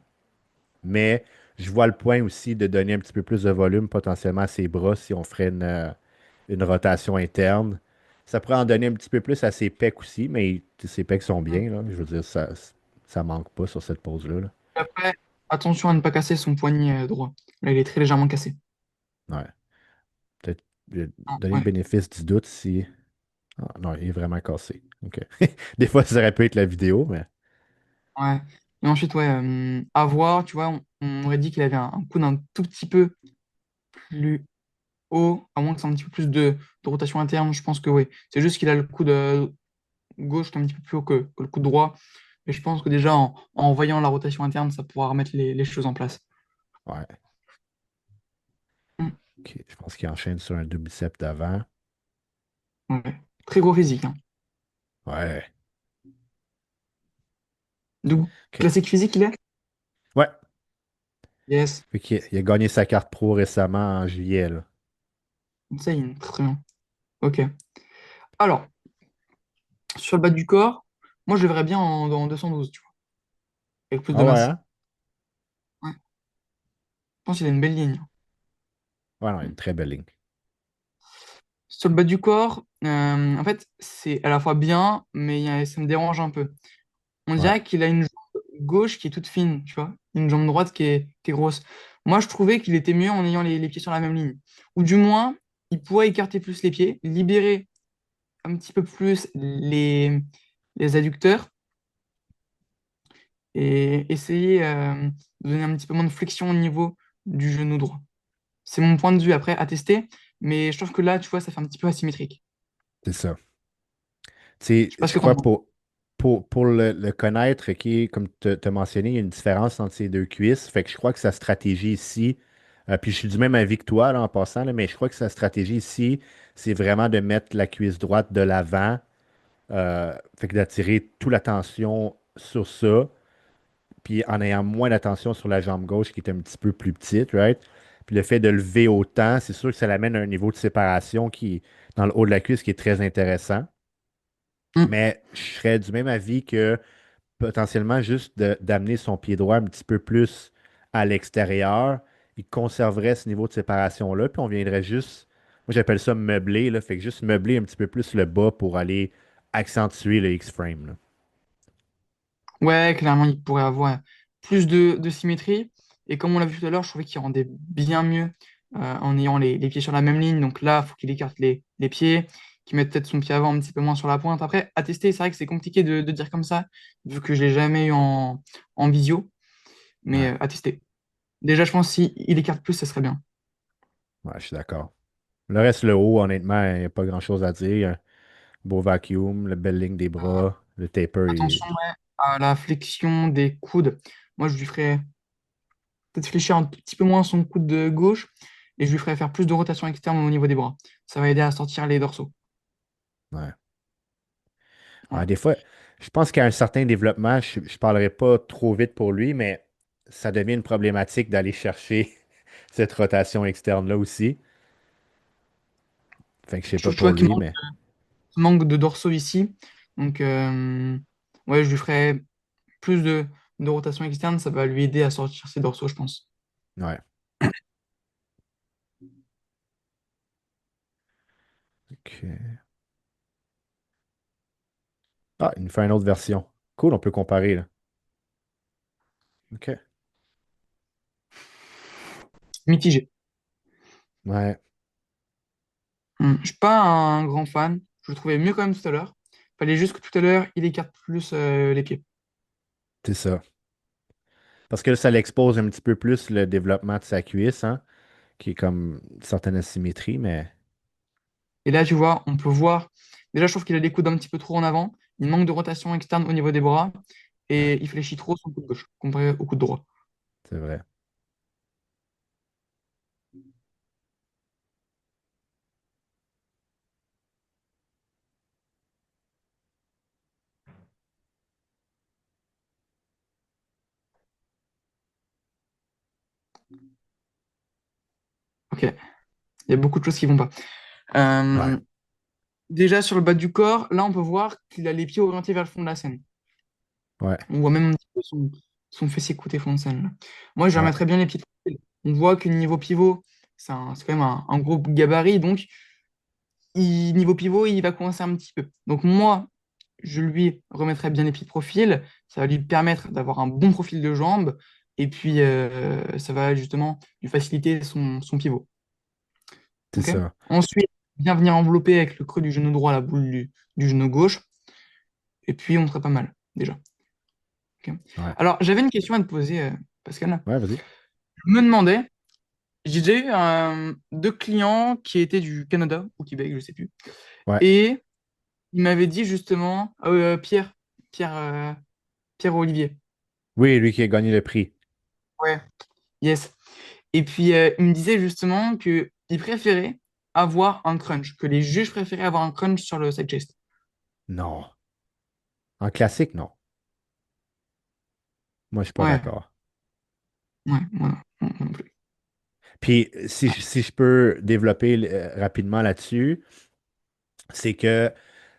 Mais je vois le point aussi de donner un petit peu plus de volume potentiellement à ses bras si on ferait une rotation interne. Ça pourrait en donner un petit peu plus à ses pecs aussi, mais ses pecs sont bien, là. Je veux dire, ça manque pas sur cette pose-là, là. Après, attention à ne pas casser son poignet droit. Là, il est très légèrement cassé. Ouais. Peut-être Ah, donner le ouais, bénéfice du doute si. Ah, non, il est vraiment cassé. OK. Des fois, ça aurait pu être la vidéo, mais. ouais. Et ensuite, ouais, à voir, tu vois, on aurait dit qu'il avait un coude un tout petit peu plus. haut, à moins que c'est un petit peu plus de rotation interne, je pense que oui. C'est juste qu'il a le coude gauche qui est un petit peu plus haut que le coude droit. Mais je pense que déjà, en voyant la rotation interne, ça pourra remettre les choses en place. Ouais. Mm. OK. Je pense qu'il enchaîne sur un double bicep d'avant. Ouais. Très gros physique, hein. Ouais. Donc, OK. classique physique, il est? Ouais. Yes. Fait qu'il a gagné sa carte pro récemment en juillet, là. Ça, il est très bien. Ok. Alors, sur le bas du corps, moi, je le verrais bien en 212, tu vois, avec plus de Ah ouais, masse. hein? Ouais. Je pense qu'il a une belle ligne. Ouais, non, une très belle ligne. Sur le bas du corps, en fait, c'est à la fois bien, mais ça me dérange un peu. On Ouais. dirait qu'il a une jambe gauche qui est toute fine, tu vois, une jambe droite qui est grosse. Moi, je trouvais qu'il était mieux en ayant les pieds sur la même ligne. Ou du moins, il pourrait écarter plus les pieds, libérer un petit peu plus les adducteurs et essayer de donner un petit peu moins de flexion au niveau du genou droit. C'est mon point de vue après à tester, mais je trouve que là, tu vois, ça fait un petit peu asymétrique. C'est ça. Tu sais, Je sais pas ce je que t'en crois penses. pour le connaître, comme tu as mentionné, il y a une différence entre ses deux cuisses. Fait que je crois que sa stratégie ici, puis je suis du même avis que toi là, en passant, là, mais je crois que sa stratégie ici, c'est vraiment de mettre la cuisse droite de l'avant, fait que d'attirer toute l'attention sur ça, puis en ayant moins d'attention sur la jambe gauche qui est un petit peu plus petite, right? Puis le fait de lever autant, c'est sûr que ça l'amène à un niveau de séparation qui, dans le haut de la cuisse, qui est très intéressant. Hmm. Mais je serais du même avis que potentiellement juste d'amener son pied droit un petit peu plus à l'extérieur. Il conserverait ce niveau de séparation-là, puis on viendrait juste, moi j'appelle ça meubler, là, fait que juste meubler un petit peu plus le bas pour aller accentuer le X-frame, là. Ouais, clairement, il pourrait avoir plus de symétrie. Et comme on l'a vu tout à l'heure, je trouvais qu'il rendait bien mieux en ayant les pieds sur la même ligne. Donc là, il faut qu'il écarte les pieds, qu'il mette peut-être son pied avant un petit peu moins sur la pointe. Après, à tester, c'est vrai que c'est compliqué de dire comme ça, vu que je l'ai jamais eu en visio, mais Ouais, à tester. Déjà, je pense que s'il écarte plus, ça serait bien. ouais, je suis d'accord. Le reste, le haut, honnêtement, il n'y a pas grand-chose à dire. Un beau vacuum, la belle ligne des bras, le taper, Attention ouais, à la flexion des coudes. Moi, je lui ferais peut-être fléchir un petit peu moins son coude de gauche et je lui ferais faire plus de rotation externe au niveau des bras. Ça va aider à sortir les dorsaux. ouais. Ouais, Voilà. des fois, je pense qu'à un certain développement, je ne parlerai pas trop vite pour lui, mais ça devient une problématique d'aller chercher cette rotation externe-là aussi. Fait que je sais Je pas trouve, tu pour vois, lui, mais qu'il manque de dorsaux ici. Donc, ouais, je lui ferais plus de rotation externe. Ça va lui aider à sortir ses dorsaux, je pense. ouais. OK. Ah, il nous fait une autre version. Cool, on peut comparer, là. OK. Mitigé. Ouais, Je suis pas un grand fan. Je le trouvais mieux quand même tout à l'heure. Fallait juste que tout à l'heure, il écarte plus les pieds. c'est ça. Parce que là, ça l'expose un petit peu plus le développement de sa cuisse, hein, qui est comme une certaine asymétrie, mais Et là, tu vois, on peut voir. Déjà, je trouve qu'il a les coudes un petit peu trop en avant. Il manque de rotation externe au niveau des bras. ouais, Et il fléchit trop son coude gauche comparé au coude droit. c'est vrai. Ok, il y a beaucoup de choses qui vont pas. Ouais, Euh, déjà, sur le bas du corps, là, on peut voir qu'il a les pieds orientés vers le fond de la scène. ouais, On voit même un petit peu son fessier côté fond de scène, là. Moi, je ouais, remettrais bien les pieds de profil. On voit que niveau pivot, c'est quand même un gros gabarit. Donc, niveau pivot, il va coincer un petit peu. Donc, moi, je lui remettrai bien les pieds de profil. Ça va lui permettre d'avoir un bon profil de jambe. Et puis, ça va justement lui faciliter son pivot. c'est Ok. ça. Ensuite, bien venir envelopper avec le creux du genou droit la boule du genou gauche. Et puis, on serait pas mal, déjà. Ok. Ouais, Alors, j'avais une question à te poser, Pascal. ouais, vas-y. Je me demandais, J'ai déjà eu deux clients qui étaient du Canada ou Québec, je sais plus. Ouais. Et il m'avait dit justement, Pierre, Pierre Olivier. Oui, lui qui a gagné le prix. Ouais. Yes. Et puis il me disait justement que il préférait avoir un crunch, que les juges préféraient avoir un crunch sur le side chest. Non. En classique, non. Moi, je suis pas Ouais, d'accord. ouais, voilà, non plus. Puis, si je peux développer rapidement là-dessus, c'est que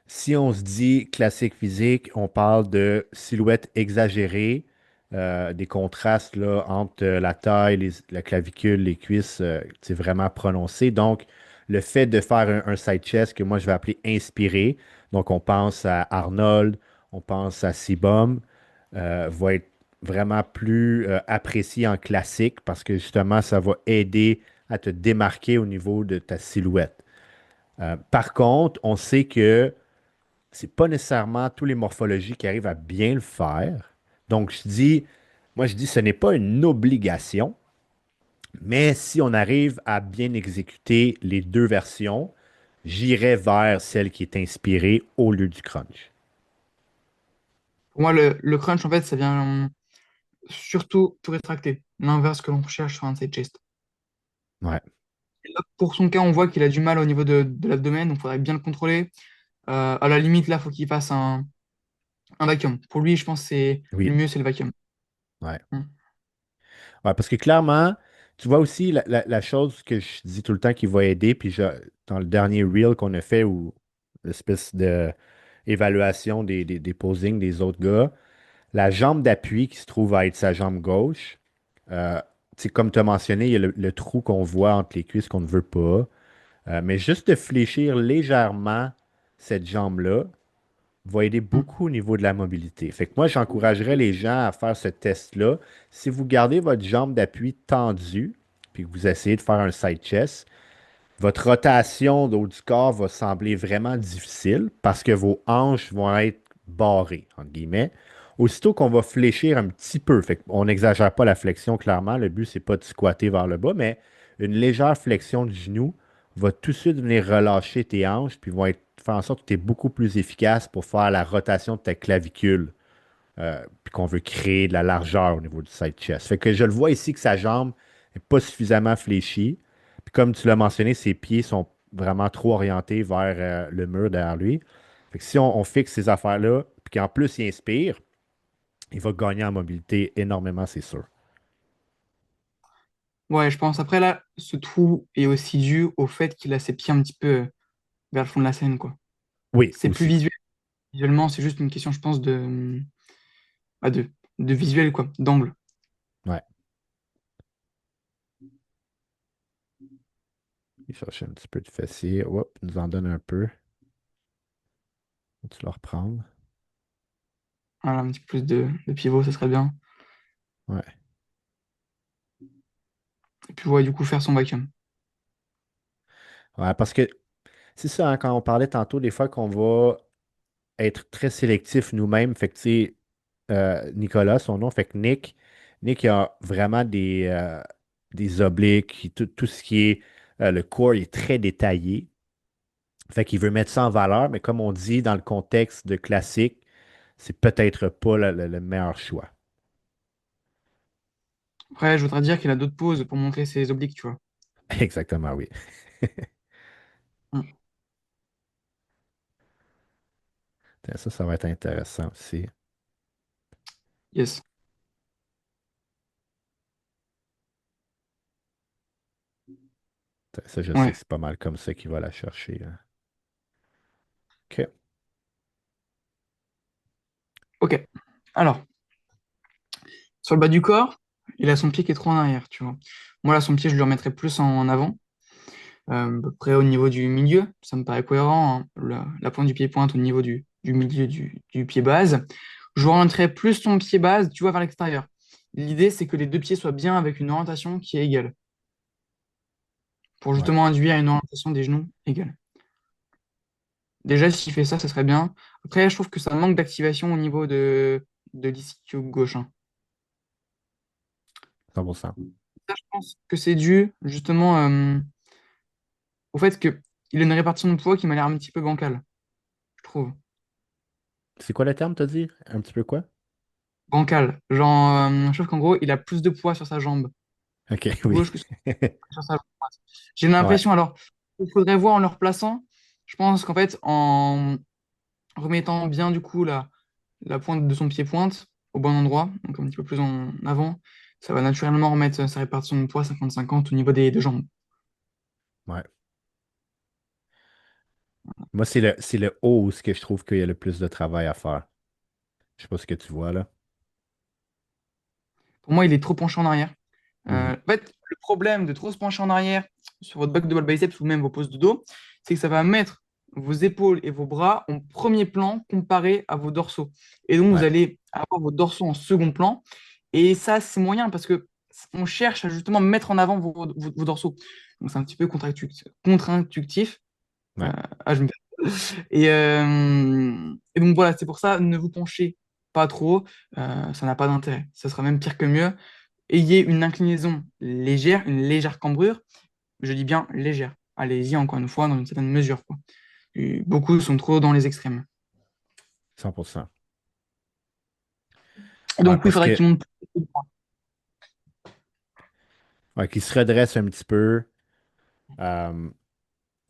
si on se dit classique physique, on parle de silhouette exagérée, des contrastes là, entre la taille, la clavicule, les cuisses, c'est vraiment prononcé. Donc, le fait de faire un side chest que moi je vais appeler inspiré, donc on pense à Arnold, on pense à Sibum, va être vraiment plus apprécié en classique parce que justement, ça va aider à te démarquer au niveau de ta silhouette. Par contre, on sait que c'est pas nécessairement tous les morphologies qui arrivent à bien le faire. Donc, moi, je dis, ce n'est pas une obligation, mais si on arrive à bien exécuter les deux versions, j'irai vers celle qui est inspirée au lieu du crunch. Pour moi, le crunch, en fait, ça vient surtout tout rétracter. L'inverse que l'on cherche sur un side chest. Ouais, Et là, pour son cas, on voit qu'il a du mal au niveau de l'abdomen, donc il faudrait bien le contrôler. À la limite, là, il faut qu'il fasse un vacuum. Pour lui, je pense que le oui, mieux, c'est le vacuum. ouais. Mm. Ouais, parce que clairement, tu vois aussi la chose que je dis tout le temps qui va aider, puis dans le dernier reel qu'on a fait, ou l'espèce de évaluation des posings des autres gars, la jambe d'appui qui se trouve à être sa jambe gauche, euh, tu sais, comme tu as mentionné, il y a le trou qu'on voit entre les cuisses qu'on ne veut pas. Mais juste de fléchir légèrement cette jambe-là va aider Mm. beaucoup au niveau de la mobilité. Fait que moi, j'encouragerais les gens à faire ce test-là. Si vous gardez votre jambe d'appui tendue, puis que vous essayez de faire un side chest, votre rotation du corps va sembler vraiment difficile parce que vos hanches vont être barrées, entre guillemets. Aussitôt qu'on va fléchir un petit peu, fait on n'exagère pas la flexion clairement, le but c'est pas de squatter vers le bas, mais une légère flexion du genou va tout de suite venir relâcher tes hanches, puis faire en sorte que tu es beaucoup plus efficace pour faire la rotation de ta clavicule, puis qu'on veut créer de la largeur au niveau du side chest. Fait que je le vois ici que sa jambe n'est pas suffisamment fléchie. Puis comme tu l'as mentionné, ses pieds sont vraiment trop orientés vers le mur derrière lui. Fait que si on fixe ces affaires-là, puis qu'en plus il inspire, il va gagner en mobilité énormément, c'est sûr. Ouais, je pense. Après, là, ce trou est aussi dû au fait qu'il a ses pieds un petit peu vers le fond de la scène, quoi. Oui, C'est plus aussi. visuel. Visuellement, c'est juste une question, je pense, bah, de visuel, quoi, d'angle. Ouais. Il cherche un petit peu de fessier. Hop, il nous en donne un peu. Tu le reprendre. Voilà, un petit peu plus de pivot, ça serait bien. Ouais. Et puis, ouais, du coup, faire son vacuum. Ouais, parce que c'est ça, hein, quand on parlait tantôt, des fois qu'on va être très sélectif nous-mêmes. Fait que, tu sais, Nicolas, son nom, fait que Nick a vraiment des obliques, tout ce qui est le corps il est très détaillé. Fait qu'il veut mettre ça en valeur, mais comme on dit dans le contexte de classique, c'est peut-être pas le meilleur choix. Après, je voudrais dire qu'il a d'autres poses pour montrer ses obliques, tu vois. Exactement, oui. Mm. Tiens, ça va être intéressant aussi. Yes. Tiens, ça, je sais Ouais. que c'est pas mal comme ça qu'il va la chercher, hein. OK. Ok. Alors, sur le bas du corps, il a son pied qui est trop en arrière, tu vois. Moi, là, son pied, je le remettrais plus en avant. À peu près au niveau du milieu, ça me paraît cohérent, hein. La pointe du pied pointe au niveau du milieu du pied base. Je orienterai plus ton pied base, tu vois, vers l'extérieur. L'idée, c'est que les deux pieds soient bien avec une orientation qui est égale, pour Ouais, justement induire une orientation des genoux égale. Déjà, s'il fait ça, ça serait bien. Après, je trouve que ça manque d'activation au niveau de l'ischio gauche, hein. 100%. Ça, je pense que c'est dû justement au fait qu'il a une répartition de poids qui m'a l'air un petit peu bancale, je trouve. C'est quoi le terme, t'as dit? Un petit peu quoi? Bancale. Genre, je trouve qu'en gros, il a plus de poids sur sa jambe Ok, oui. gauche que sur sa jambe droite. J'ai Ouais, l'impression, alors, il faudrait voir en le replaçant. Je pense qu'en fait, en remettant bien du coup la pointe de son pied pointe au bon endroit, donc un petit peu plus en avant, ça va naturellement remettre sa répartition de poids 50-50 au niveau des deux jambes. ouais. Moi, c'est le haut où ce que je trouve qu'il y a le plus de travail à faire. Je sais pas ce que tu vois là. Pour moi, il est trop penché en arrière. Mhm. En fait, le problème de trop se pencher en arrière sur votre back de ball biceps ou même vos poses de dos, c'est que ça va mettre vos épaules et vos bras en premier plan comparé à vos dorsaux. Et donc, vous Ouais, allez avoir vos dorsaux en second plan. Et ça, c'est moyen parce que on cherche à justement mettre en avant vos dorsaux. Donc, c'est un petit peu contre-intuitif. Euh, ouais. ah, je me perds. Et donc, voilà, c'est pour ça, ne vous penchez pas trop. Ça n'a pas d'intérêt. Ça sera même pire que mieux. Ayez une inclinaison légère, une légère cambrure. Je dis bien légère. Allez-y encore une fois dans une certaine mesure, quoi. Et beaucoup sont trop dans les extrêmes. 100%. Et Ouais, donc oui, il parce faudrait que qu'ils montent plus. ouais, qu'il se redresse un petit peu. Euh,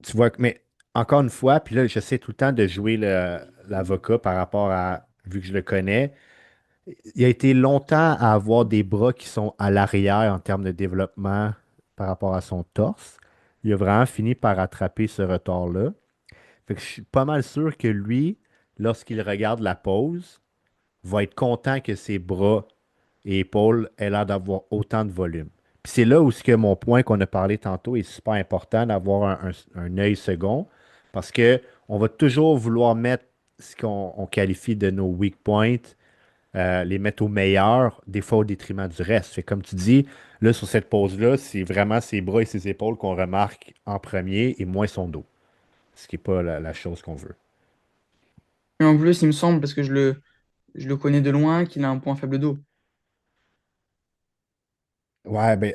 Tu vois, mais encore une fois, puis là, j'essaie tout le temps de jouer l'avocat par rapport à, vu que je le connais, il a été longtemps à avoir des bras qui sont à l'arrière en termes de développement par rapport à son torse. Il a vraiment fini par rattraper ce retard-là. Fait que je suis pas mal sûr que lui, lorsqu'il regarde la pose, va être content que ses bras et épaules aient l'air d'avoir autant de volume. Puis c'est là où ce que mon point qu'on a parlé tantôt est super important d'avoir un œil second parce que on va toujours vouloir mettre ce qu'on on qualifie de nos weak points, les mettre au meilleur, des fois au détriment du reste. Fait comme tu dis, là, sur cette pose-là, c'est vraiment ses bras et ses épaules qu'on remarque en premier et moins son dos, ce qui n'est pas la chose qu'on veut. Et en plus, il me semble, parce que je le connais de loin, qu'il a un point faible dos. Ouais, ben,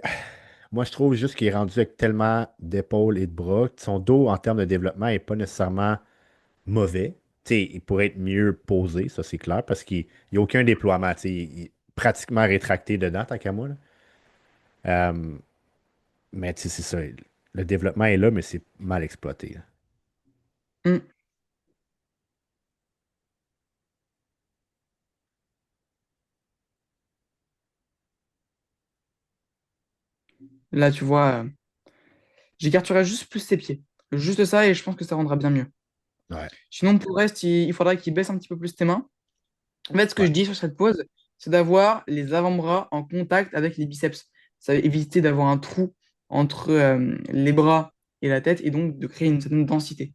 moi, je trouve juste qu'il est rendu avec tellement d'épaules et de bras que son dos, en termes de développement, n'est pas nécessairement mauvais. Tu sais, il pourrait être mieux posé, ça c'est clair, parce qu'il n'y a aucun déploiement. Tu sais, il est pratiquement rétracté dedans, tant qu'à moi, là. Euh, mais tu sais, c'est ça. Le développement est là, mais c'est mal exploité, là. Hum. Là, tu vois, j'écarterai juste plus ses pieds. Juste ça, et je pense que ça rendra bien mieux. Ouais, Sinon, pour le reste, il faudrait qu'il baisse un petit peu plus tes mains. En fait, ce que ouais, je dis sur cette pose, c'est d'avoir les avant-bras en contact avec les biceps. Ça va éviter d'avoir un trou entre les bras et la tête et donc de créer une certaine densité.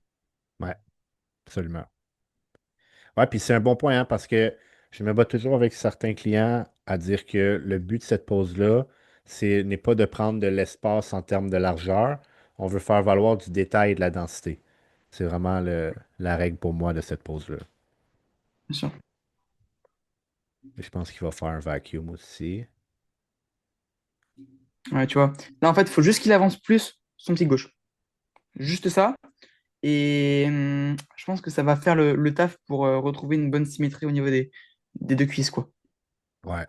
ouais, absolument. Ouais, puis c'est un bon point, hein, parce que je me bats toujours avec certains clients à dire que le but de cette pause-là, n'est pas de prendre de l'espace en termes de largeur. On veut faire valoir du détail et de la densité. C'est vraiment la règle pour moi de cette pause-là. Bien sûr. Et je pense qu'il va faire un vacuum aussi. Ouais, tu vois. Là, en fait, il faut juste qu'il avance plus son pied gauche. Juste ça. Et je pense que ça va faire le taf pour retrouver une bonne symétrie au niveau des deux cuisses, quoi. Ouais.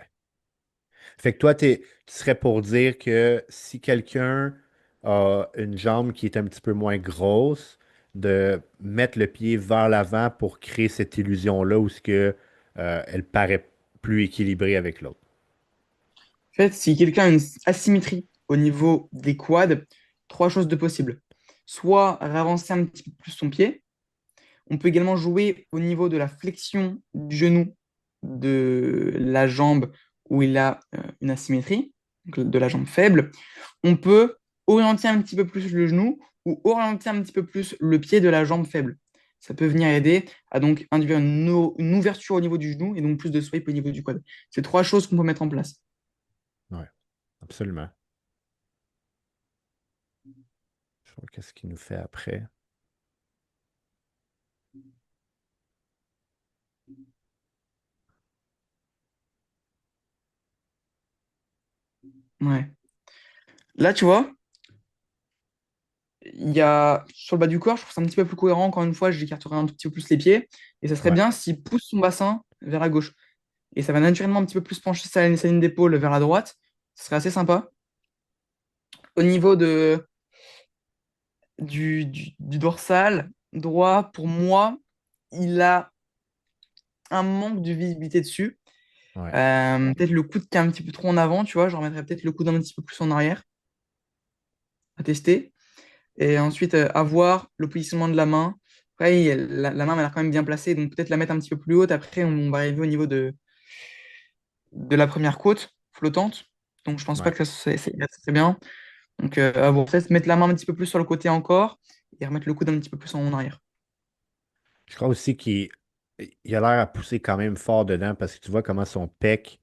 Fait que toi, tu serais pour dire que si quelqu'un a une jambe qui est un petit peu moins grosse, de mettre le pied vers l'avant pour créer cette illusion-là où ce que, elle paraît plus équilibrée avec l'autre. En fait, si quelqu'un a une asymétrie au niveau des quads, trois choses de possibles. Soit ravancer un petit peu plus son pied. On peut également jouer au niveau de la flexion du genou de la jambe où il a une asymétrie, donc de la jambe faible. On peut orienter un petit peu plus le genou ou orienter un petit peu plus le pied de la jambe faible. Ça peut venir aider à donc induire une ouverture au niveau du genou et donc plus de swipe au niveau du quad. C'est trois choses qu'on peut mettre en place. Ouais, absolument. Je vois qu'est-ce qu'il nous fait après. Ouais. Là, tu vois, il y a sur le bas du corps, je trouve ça un petit peu plus cohérent. Encore une fois, j'écarterai un tout petit peu plus les pieds. Et ça serait Ouais, bien s'il pousse son bassin vers la gauche. Et ça va naturellement un petit peu plus pencher sa ligne d'épaule vers la droite. Ce serait assez sympa. Au niveau du dorsal droit, pour moi, il a un manque de visibilité dessus. ouais, Peut-être le coude qui est un petit peu trop en avant, tu vois. Je remettrais peut-être le coude un petit peu plus en arrière à tester. Et ensuite, avoir le positionnement de la main. Après, la main m'a l'air quand même bien placée, donc peut-être la mettre un petit peu plus haute. Après, on va arriver au niveau de la première côte flottante. Donc, je pense pas ouais. que ça serait bien. Donc, peut-être mettre la main un petit peu plus sur le côté encore et remettre le coude un petit peu plus en arrière. Je crois aussi qu'il a l'air à pousser quand même fort dedans parce que tu vois comment son pec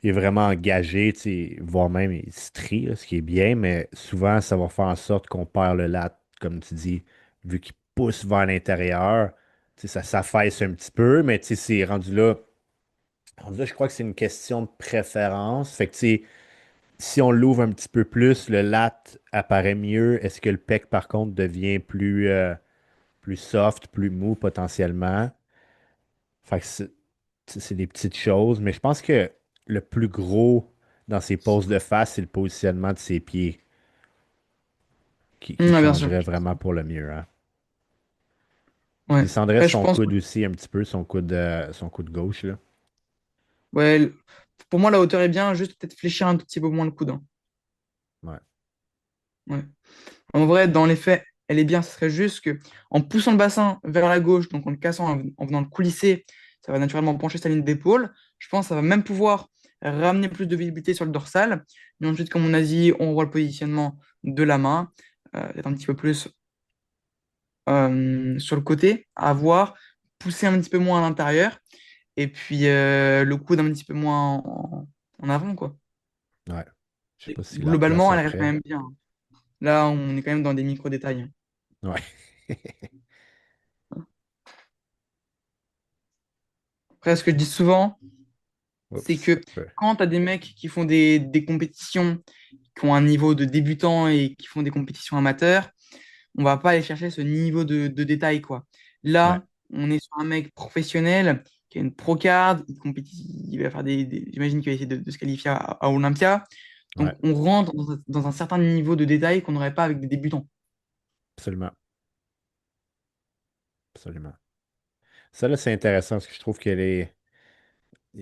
est vraiment engagé, tu sais, voire même il se trie, là, ce qui est bien, mais souvent ça va faire en sorte qu'on perd le lat, comme tu dis, vu qu'il pousse vers l'intérieur. Tu sais, ça s'affaisse un petit peu, mais tu sais, c'est rendu là, je crois que c'est une question de préférence. Fait que tu sais, si on l'ouvre un petit peu plus, le lat apparaît mieux. Est-ce que le pec, par contre, devient plus soft, plus mou potentiellement? Fait que c'est des petites choses, mais je pense que le plus gros dans ses poses de face, c'est le positionnement de ses pieds qui Ouais, bien sûr. changerait vraiment pour le mieux, hein. Je Ouais. descendrais Après, je son pense, coude aussi un petit peu, son coude gauche, là. ouais, pour moi, la hauteur est bien, juste peut-être fléchir un tout petit peu moins le coude, hein. Ouais, Ouais. En vrai, dans les faits, elle est bien. Ce serait juste que en poussant le bassin vers la gauche, donc en le cassant, en venant le coulisser, ça va naturellement pencher sa ligne d'épaule. Je pense que ça va même pouvoir ramener plus de visibilité sur le dorsal. Mais ensuite, comme on a dit, on voit le positionnement de la main, peut-être un petit peu plus sur le côté, à voir, pousser un petit peu moins à l'intérieur, et puis le coude un petit peu moins en avant, quoi. ouais. Je sais Et pas si la place globalement, elle reste quand après. même bien. Là, on est quand même dans des micro-détails. Ouais. Après, ce que je dis souvent, c'est Oups. que quand tu as des mecs qui font des compétitions, qui ont un niveau de débutant et qui font des compétitions amateurs, on va pas aller chercher ce niveau de détail, quoi. Ouais, Là, on est sur un mec professionnel qui a une pro card, il va faire j'imagine qu'il va essayer de se qualifier à Olympia. ouais, Donc, on rentre dans un certain niveau de détail qu'on n'aurait pas avec des débutants. absolument. Absolument. Ça, là, c'est intéressant parce que je trouve il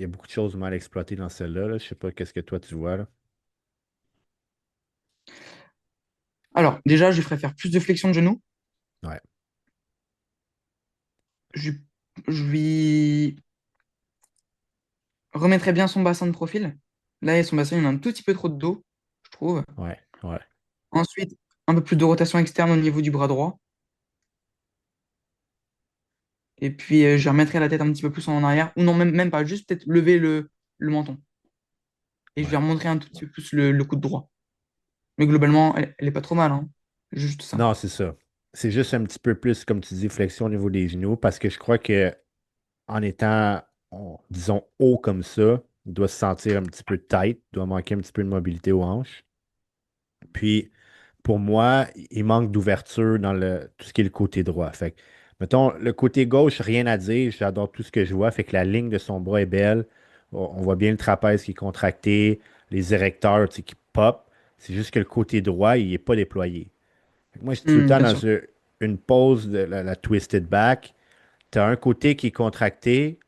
y a beaucoup de choses mal exploitées dans celle-là, là. Je sais pas qu'est-ce que toi tu vois, là. Alors, déjà, je lui ferais faire plus de flexion de genoux. Ouais, Je, je lui remettrais bien son bassin de profil. Là, son bassin, il a un tout petit peu trop de dos, je trouve. ouais, ouais, Ensuite, un peu plus de rotation externe au niveau du bras droit. Et puis, je remettrai la tête un petit peu plus en arrière. Ou non, même pas, juste peut-être lever le menton. Et je ouais. vais remontrer un tout petit peu plus le coude droit. Mais globalement, elle est pas trop mal, hein. Juste ça. Non, c'est ça. C'est juste un petit peu plus, comme tu dis, flexion au niveau des genoux, parce que je crois que en étant, disons, haut comme ça, il doit se sentir un petit peu tight, il doit manquer un petit peu de mobilité aux hanches. Puis, pour moi, il manque d'ouverture dans tout ce qui est le côté droit. Fait que, mettons, le côté gauche, rien à dire, j'adore tout ce que je vois. Fait que la ligne de son bras est belle. On voit bien le trapèze qui est contracté, les érecteurs, tu sais, qui pop. C'est juste que le côté droit, il n'est pas déployé. Fait que moi, je suis tout le temps Bien dans sûr. une pose de la twisted back. Tu as un côté qui est contracté,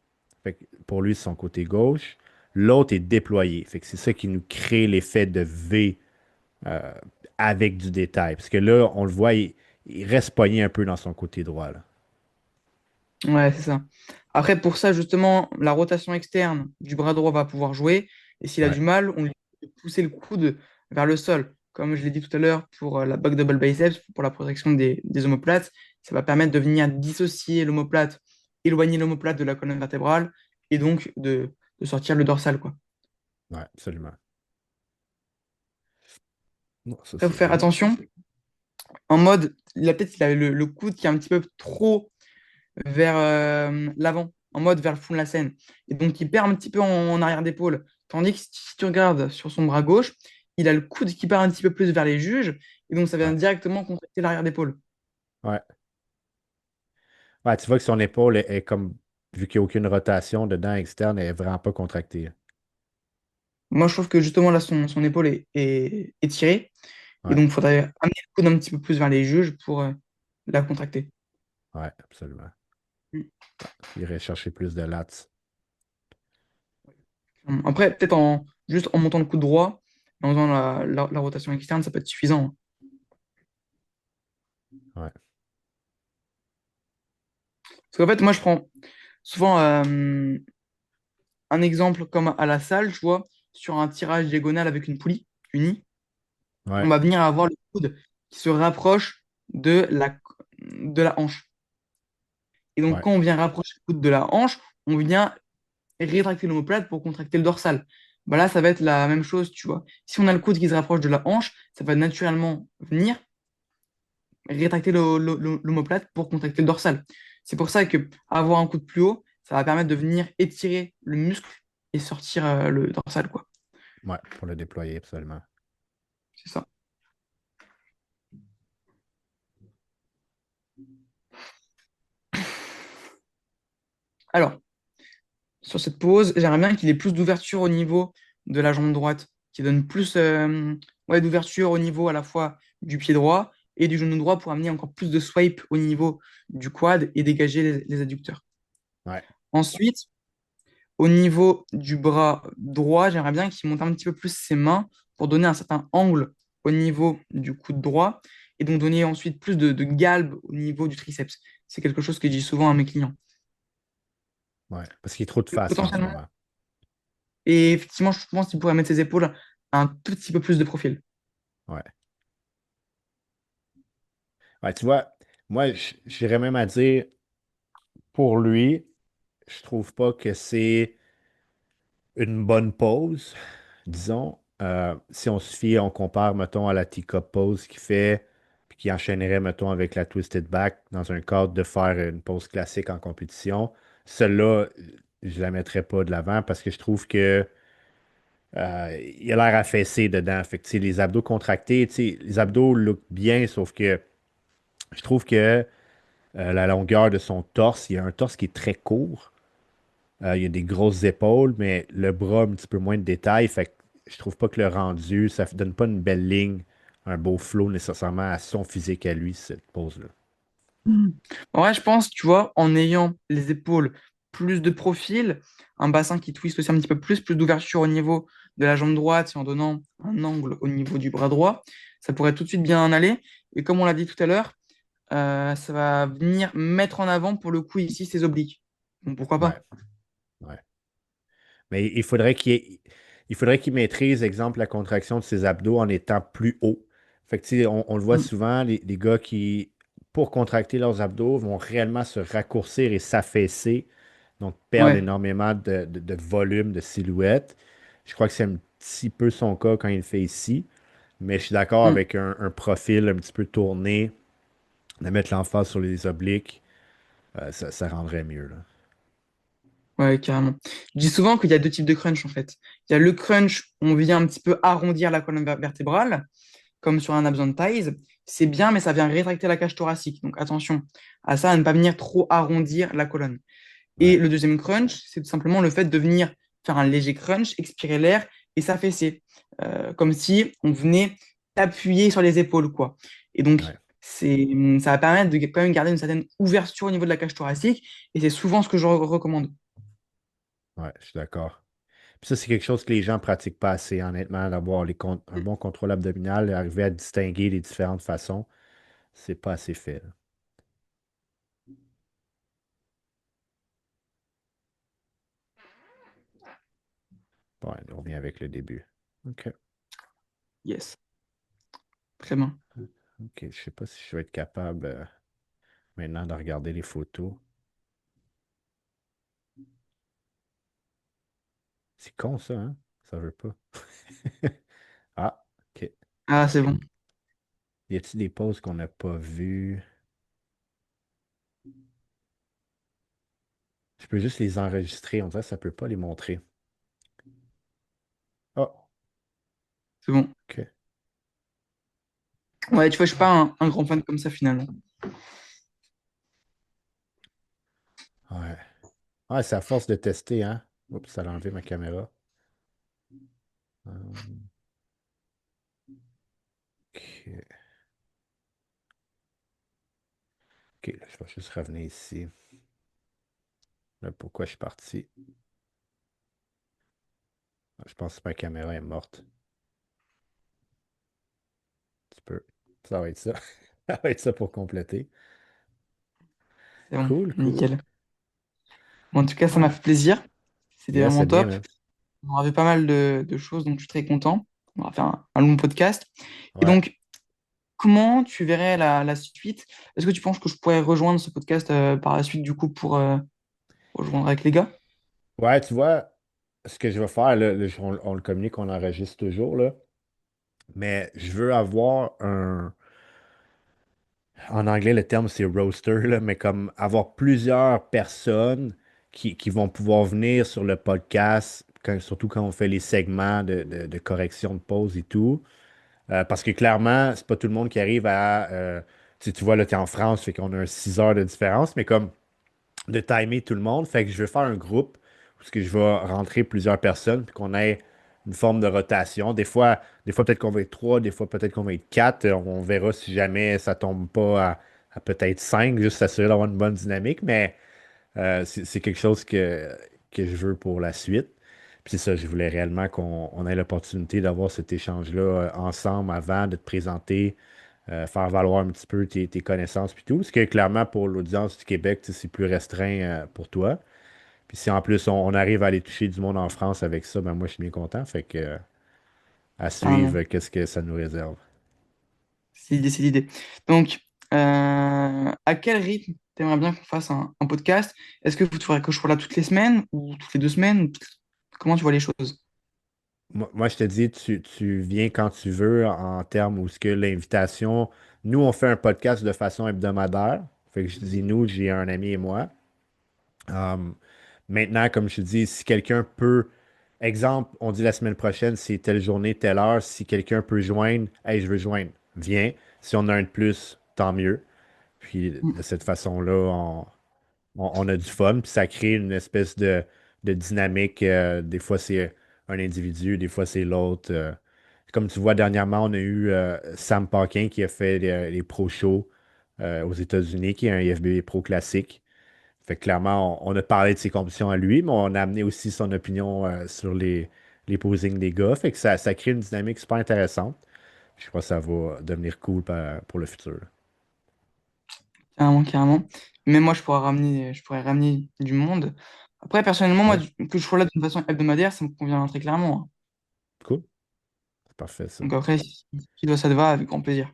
fait que pour lui, c'est son côté gauche. L'autre est déployé. Fait que c'est ça qui nous crée l'effet de V euh, avec du détail. Parce que là, on le voit, il reste pogné un peu dans son côté droit, là. Ouais, c'est ça. Après, pour ça, justement, la rotation externe du bras droit va pouvoir jouer. Et s'il a Ouais, du mal, on lui fait pousser le coude vers le sol. Comme je l'ai dit tout à l'heure pour la back double biceps, pour la protection des omoplates, ça va permettre de venir dissocier l'omoplate, éloigner l'omoplate de la colonne vertébrale et donc de sortir le dorsal, quoi. ouais, absolument. Non, ça, Après, il c'est faut faire bon. attention. En mode, peut-être il a le coude qui est un petit peu trop vers l'avant, en mode vers le fond de la scène. Et donc, il perd un petit peu en arrière d'épaule. Tandis que si tu regardes sur son bras gauche, il a le coude qui part un petit peu plus vers les juges, et donc ça vient Ouais. directement contracter l'arrière d'épaule. Ouais. Ouais, tu vois que son épaule est comme, vu qu'il n'y a aucune rotation dedans externe, elle est vraiment pas contractée. Moi, je trouve que justement, là, son épaule est étirée, et Ouais, donc il faudrait amener le coude un petit peu plus vers les juges pour la contracter. ouais, absolument. Mm. Il irait chercher plus de lats. Après, peut-être juste en montant le coude droit, en faisant la rotation externe, ça peut être suffisant. Ouais, Parce qu'en fait, moi, je prends souvent un exemple comme à la salle, tu vois, sur un tirage diagonal avec une poulie unie, on ouais, va venir avoir le coude qui se rapproche de la hanche. Et donc, ouais, quand on vient rapprocher le coude de la hanche, on vient rétracter l'omoplate pour contracter le dorsal. Bah là, ça va être la même chose, tu vois. Si on a le coude qui se rapproche de la hanche, ça va naturellement venir rétracter l'omoplate pour contracter le dorsal. C'est pour ça que avoir un coude plus haut, ça va permettre de venir étirer le muscle et sortir le dorsal, quoi. ouais, pour le déployer, absolument. C'est ça. Alors, sur cette pose, j'aimerais bien qu'il ait plus d'ouverture au niveau de la jambe droite, qui donne plus ouais, d'ouverture au niveau à la fois du pied droit et du genou droit pour amener encore plus de swipe au niveau du quad et dégager les adducteurs. Ouais, Ensuite, au niveau du bras droit, j'aimerais bien qu'il monte un petit peu plus ses mains pour donner un certain angle au niveau du coude droit et donc donner ensuite plus de galbe au niveau du triceps. C'est quelque chose que je dis souvent à mes clients. ouais. Parce qu'il est trop de face en ce Potentiellement, moment. et effectivement, je pense qu'il pourrait mettre ses épaules un tout petit peu plus de profil. Ouais. Ouais, tu vois, moi, j'irais même à dire, pour lui, je trouve pas que c'est une bonne pause, disons. Si on se fie, on compare, mettons, à la teacup pose qu'il fait, puis qui enchaînerait, mettons, avec la twisted back dans un cadre de faire une pose classique en compétition. Celle-là, je la mettrais pas de l'avant parce que je trouve que il a l'air affaissé dedans. Fait que, tu sais, les abdos contractés, tu sais, les abdos look bien, sauf que je trouve que la longueur de son torse, il y a un torse qui est très court. Il y a des grosses épaules, mais le bras, un petit peu moins de détails. Fait que je trouve pas que le rendu, ça ne donne pas une belle ligne, un beau flow nécessairement à son physique à lui, cette pose-là. Mm. Ouais, je pense, tu vois, en ayant les épaules plus de profil, un bassin qui twiste aussi un petit peu plus d'ouverture au niveau de la jambe droite et en donnant un angle au niveau du bras droit, ça pourrait tout de suite bien en aller. Et comme on l'a dit tout à l'heure, ça va venir mettre en avant pour le coup ici ses obliques. Donc pourquoi Ouais, pas? ouais. Mais il faudrait qu'il maîtrise, exemple, la contraction de ses abdos en étant plus haut. Fait que, tu sais, on le voit Mm. souvent, les gars qui, pour contracter leurs abdos, vont réellement se raccourcir et s'affaisser, donc perdre Ouais. énormément de volume, de silhouette. Je crois que c'est un petit peu son cas quand il le fait ici, mais je suis d'accord Mm. avec un profil un petit peu tourné, de mettre l'emphase sur les obliques, ça rendrait mieux, là. Ouais, carrément. Je dis souvent qu'il y a deux types de crunch en fait. Il y a le crunch, on vient un petit peu arrondir la colonne vertébrale, comme sur un abs ties. C'est bien, mais ça vient rétracter la cage thoracique. Donc attention à ça, à ne pas venir trop arrondir la colonne. Et Ouais, le deuxième crunch, c'est tout simplement le fait de venir faire un léger crunch, expirer l'air et s'affaisser. Comme si on venait appuyer sur les épaules, quoi. Et donc, ouais, ça va permettre de quand même garder une certaine ouverture au niveau de la cage thoracique. Et c'est souvent ce que je recommande. ouais, je suis d'accord. Puis ça, c'est quelque chose que les gens ne pratiquent pas assez, honnêtement, d'avoir un bon contrôle abdominal et arriver à distinguer les différentes façons. C'est pas assez fait, là. Bon, on revient avec le début. OK. Yes, très bien. OK. Je sais pas si je vais être capable maintenant de regarder les photos. C'est con, ça, hein? Ça veut pas. Ah, OK. Ah, c'est bon. Y a-t-il des poses qu'on n'a pas vues? Je peux juste les enregistrer. On dirait que ça peut pas les montrer. Ah, C'est bon. Ouais, tu vois, je suis pas un grand fan comme ça finalement. Ouais. Ouais, c'est à force de tester, hein. Oups, ça a enlevé ma caméra. OK. OK, là, je vais juste revenir ici. Là, pourquoi je suis parti? Je pense que ma caméra est morte. Un petit peu. Ça va être ça. Ça va être ça pour compléter. C'est bon, Cool, cool. nickel. Bon, en tout cas, ça m'a Ah, fait plaisir. C'était yeah, vraiment c'est bien, top. man. On avait pas mal de choses, donc je suis très content. On va faire un long podcast. Et Ouais. donc, comment tu verrais la suite? Est-ce que tu penses que je pourrais rejoindre ce podcast par la suite, du coup, pour rejoindre avec les gars? Ouais, tu vois, ce que je vais faire, là, on le communique, on enregistre toujours, là. Mais je veux avoir un. En anglais, le terme c'est roaster, là, mais comme avoir plusieurs personnes qui vont pouvoir venir sur le podcast, surtout quand on fait les segments de correction de pause et tout. Parce que clairement, c'est pas tout le monde qui arrive à. Tu vois, là, tu es en France, fait qu'on a un 6 heures de différence, mais comme de timer tout le monde. Fait que je vais faire un groupe où ce que je vais rentrer plusieurs personnes, puis qu'on ait une forme de rotation. Des fois peut-être qu'on va être trois, des fois peut-être qu'on va être quatre. On verra si jamais ça tombe pas à peut-être cinq, juste s'assurer d'avoir une bonne dynamique. Mais c'est quelque chose que je veux pour la suite. Puis c'est ça, je voulais réellement qu'on ait l'opportunité d'avoir cet échange-là ensemble avant de te présenter, faire valoir un petit peu tes connaissances puis tout. Parce que clairement, pour l'audience du Québec, tu sais, c'est plus restreint pour toi. Puis si en plus on arrive à aller toucher du monde en France avec ça, ben moi je suis bien content. Fait que à suivre, Carrément. qu'est-ce que ça nous réserve. C'est l'idée, c'est l'idée. Donc, à quel rythme t'aimerais bien qu'on fasse un podcast? Est-ce que tu voudrais que je sois là toutes les semaines ou toutes les 2 semaines? Comment tu vois les choses? Moi, je te dis, tu viens quand tu veux en termes où ce que l'invitation. Nous, on fait un podcast de façon hebdomadaire. Fait que je dis nous, j'ai un ami et moi. Um, Maintenant, comme je te dis, si quelqu'un peut, exemple, on dit la semaine prochaine, c'est telle journée, telle heure, si quelqu'un peut joindre, hey, je veux joindre, viens. Si on a un de plus, tant mieux. Puis de Mm. cette façon-là, on a du fun, puis ça crée une espèce de dynamique. Des fois, c'est un individu, des fois, c'est l'autre. Comme tu vois, dernièrement, on a eu Sam Paquin qui a fait les Pro Shows aux États-Unis, qui est un IFBB Pro classique. Fait que clairement, on a parlé de ses compétitions à lui, mais on a amené aussi son opinion sur les posings des gars. Fait que ça crée une dynamique super intéressante. Je crois que ça va devenir cool pour le futur. Carrément, carrément. Même moi, je pourrais ramener du monde. Après, personnellement, moi, Ouais, que je sois là d'une façon hebdomadaire, ça me convient très clairement, hein. cool. C'est parfait ça. Donc après, si toi, ça te va, avec grand plaisir.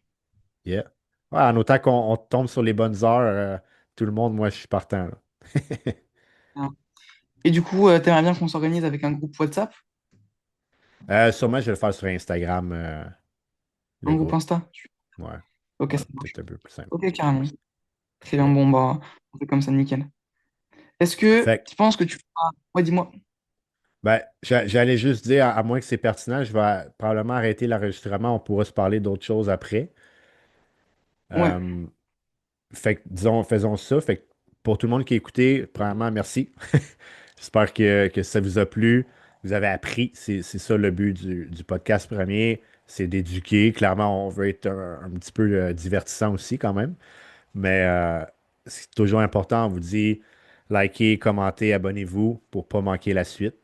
Yeah. Ouais, en autant qu'on tombe sur les bonnes heures, tout le monde, moi, je suis partant, là. Hein. Et du coup, t'aimerais bien qu'on s'organise avec un groupe WhatsApp, Sûrement, je vais le faire sur Instagram, le un groupe groupe. Insta? Ouais, Ok, ouais, ça marche. peut-être un peu plus simple. Ok, carrément. Très bien, Yeah. bon, bah, on fait comme ça, nickel. Est-ce que Fait que, tu penses que tu feras... Ouais, dis-moi. ben, j'allais juste dire, à moins que c'est pertinent, je vais probablement arrêter l'enregistrement. On pourra se parler d'autres choses après. Ouais, Euh, Fait que, disons, faisons ça. Fait que pour tout le monde qui a écouté, premièrement, merci. J'espère que ça vous a plu. Vous avez appris. C'est ça le but du podcast premier. C'est d'éduquer. Clairement, on veut être un petit peu divertissant aussi quand même. Mais c'est toujours important. On vous dit likez, commentez, abonnez-vous pour pas manquer la suite.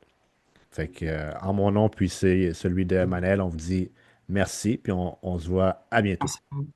Fait que, en mon nom, puis c'est celui de Manel, on vous dit merci. Puis on se voit à bientôt. merci.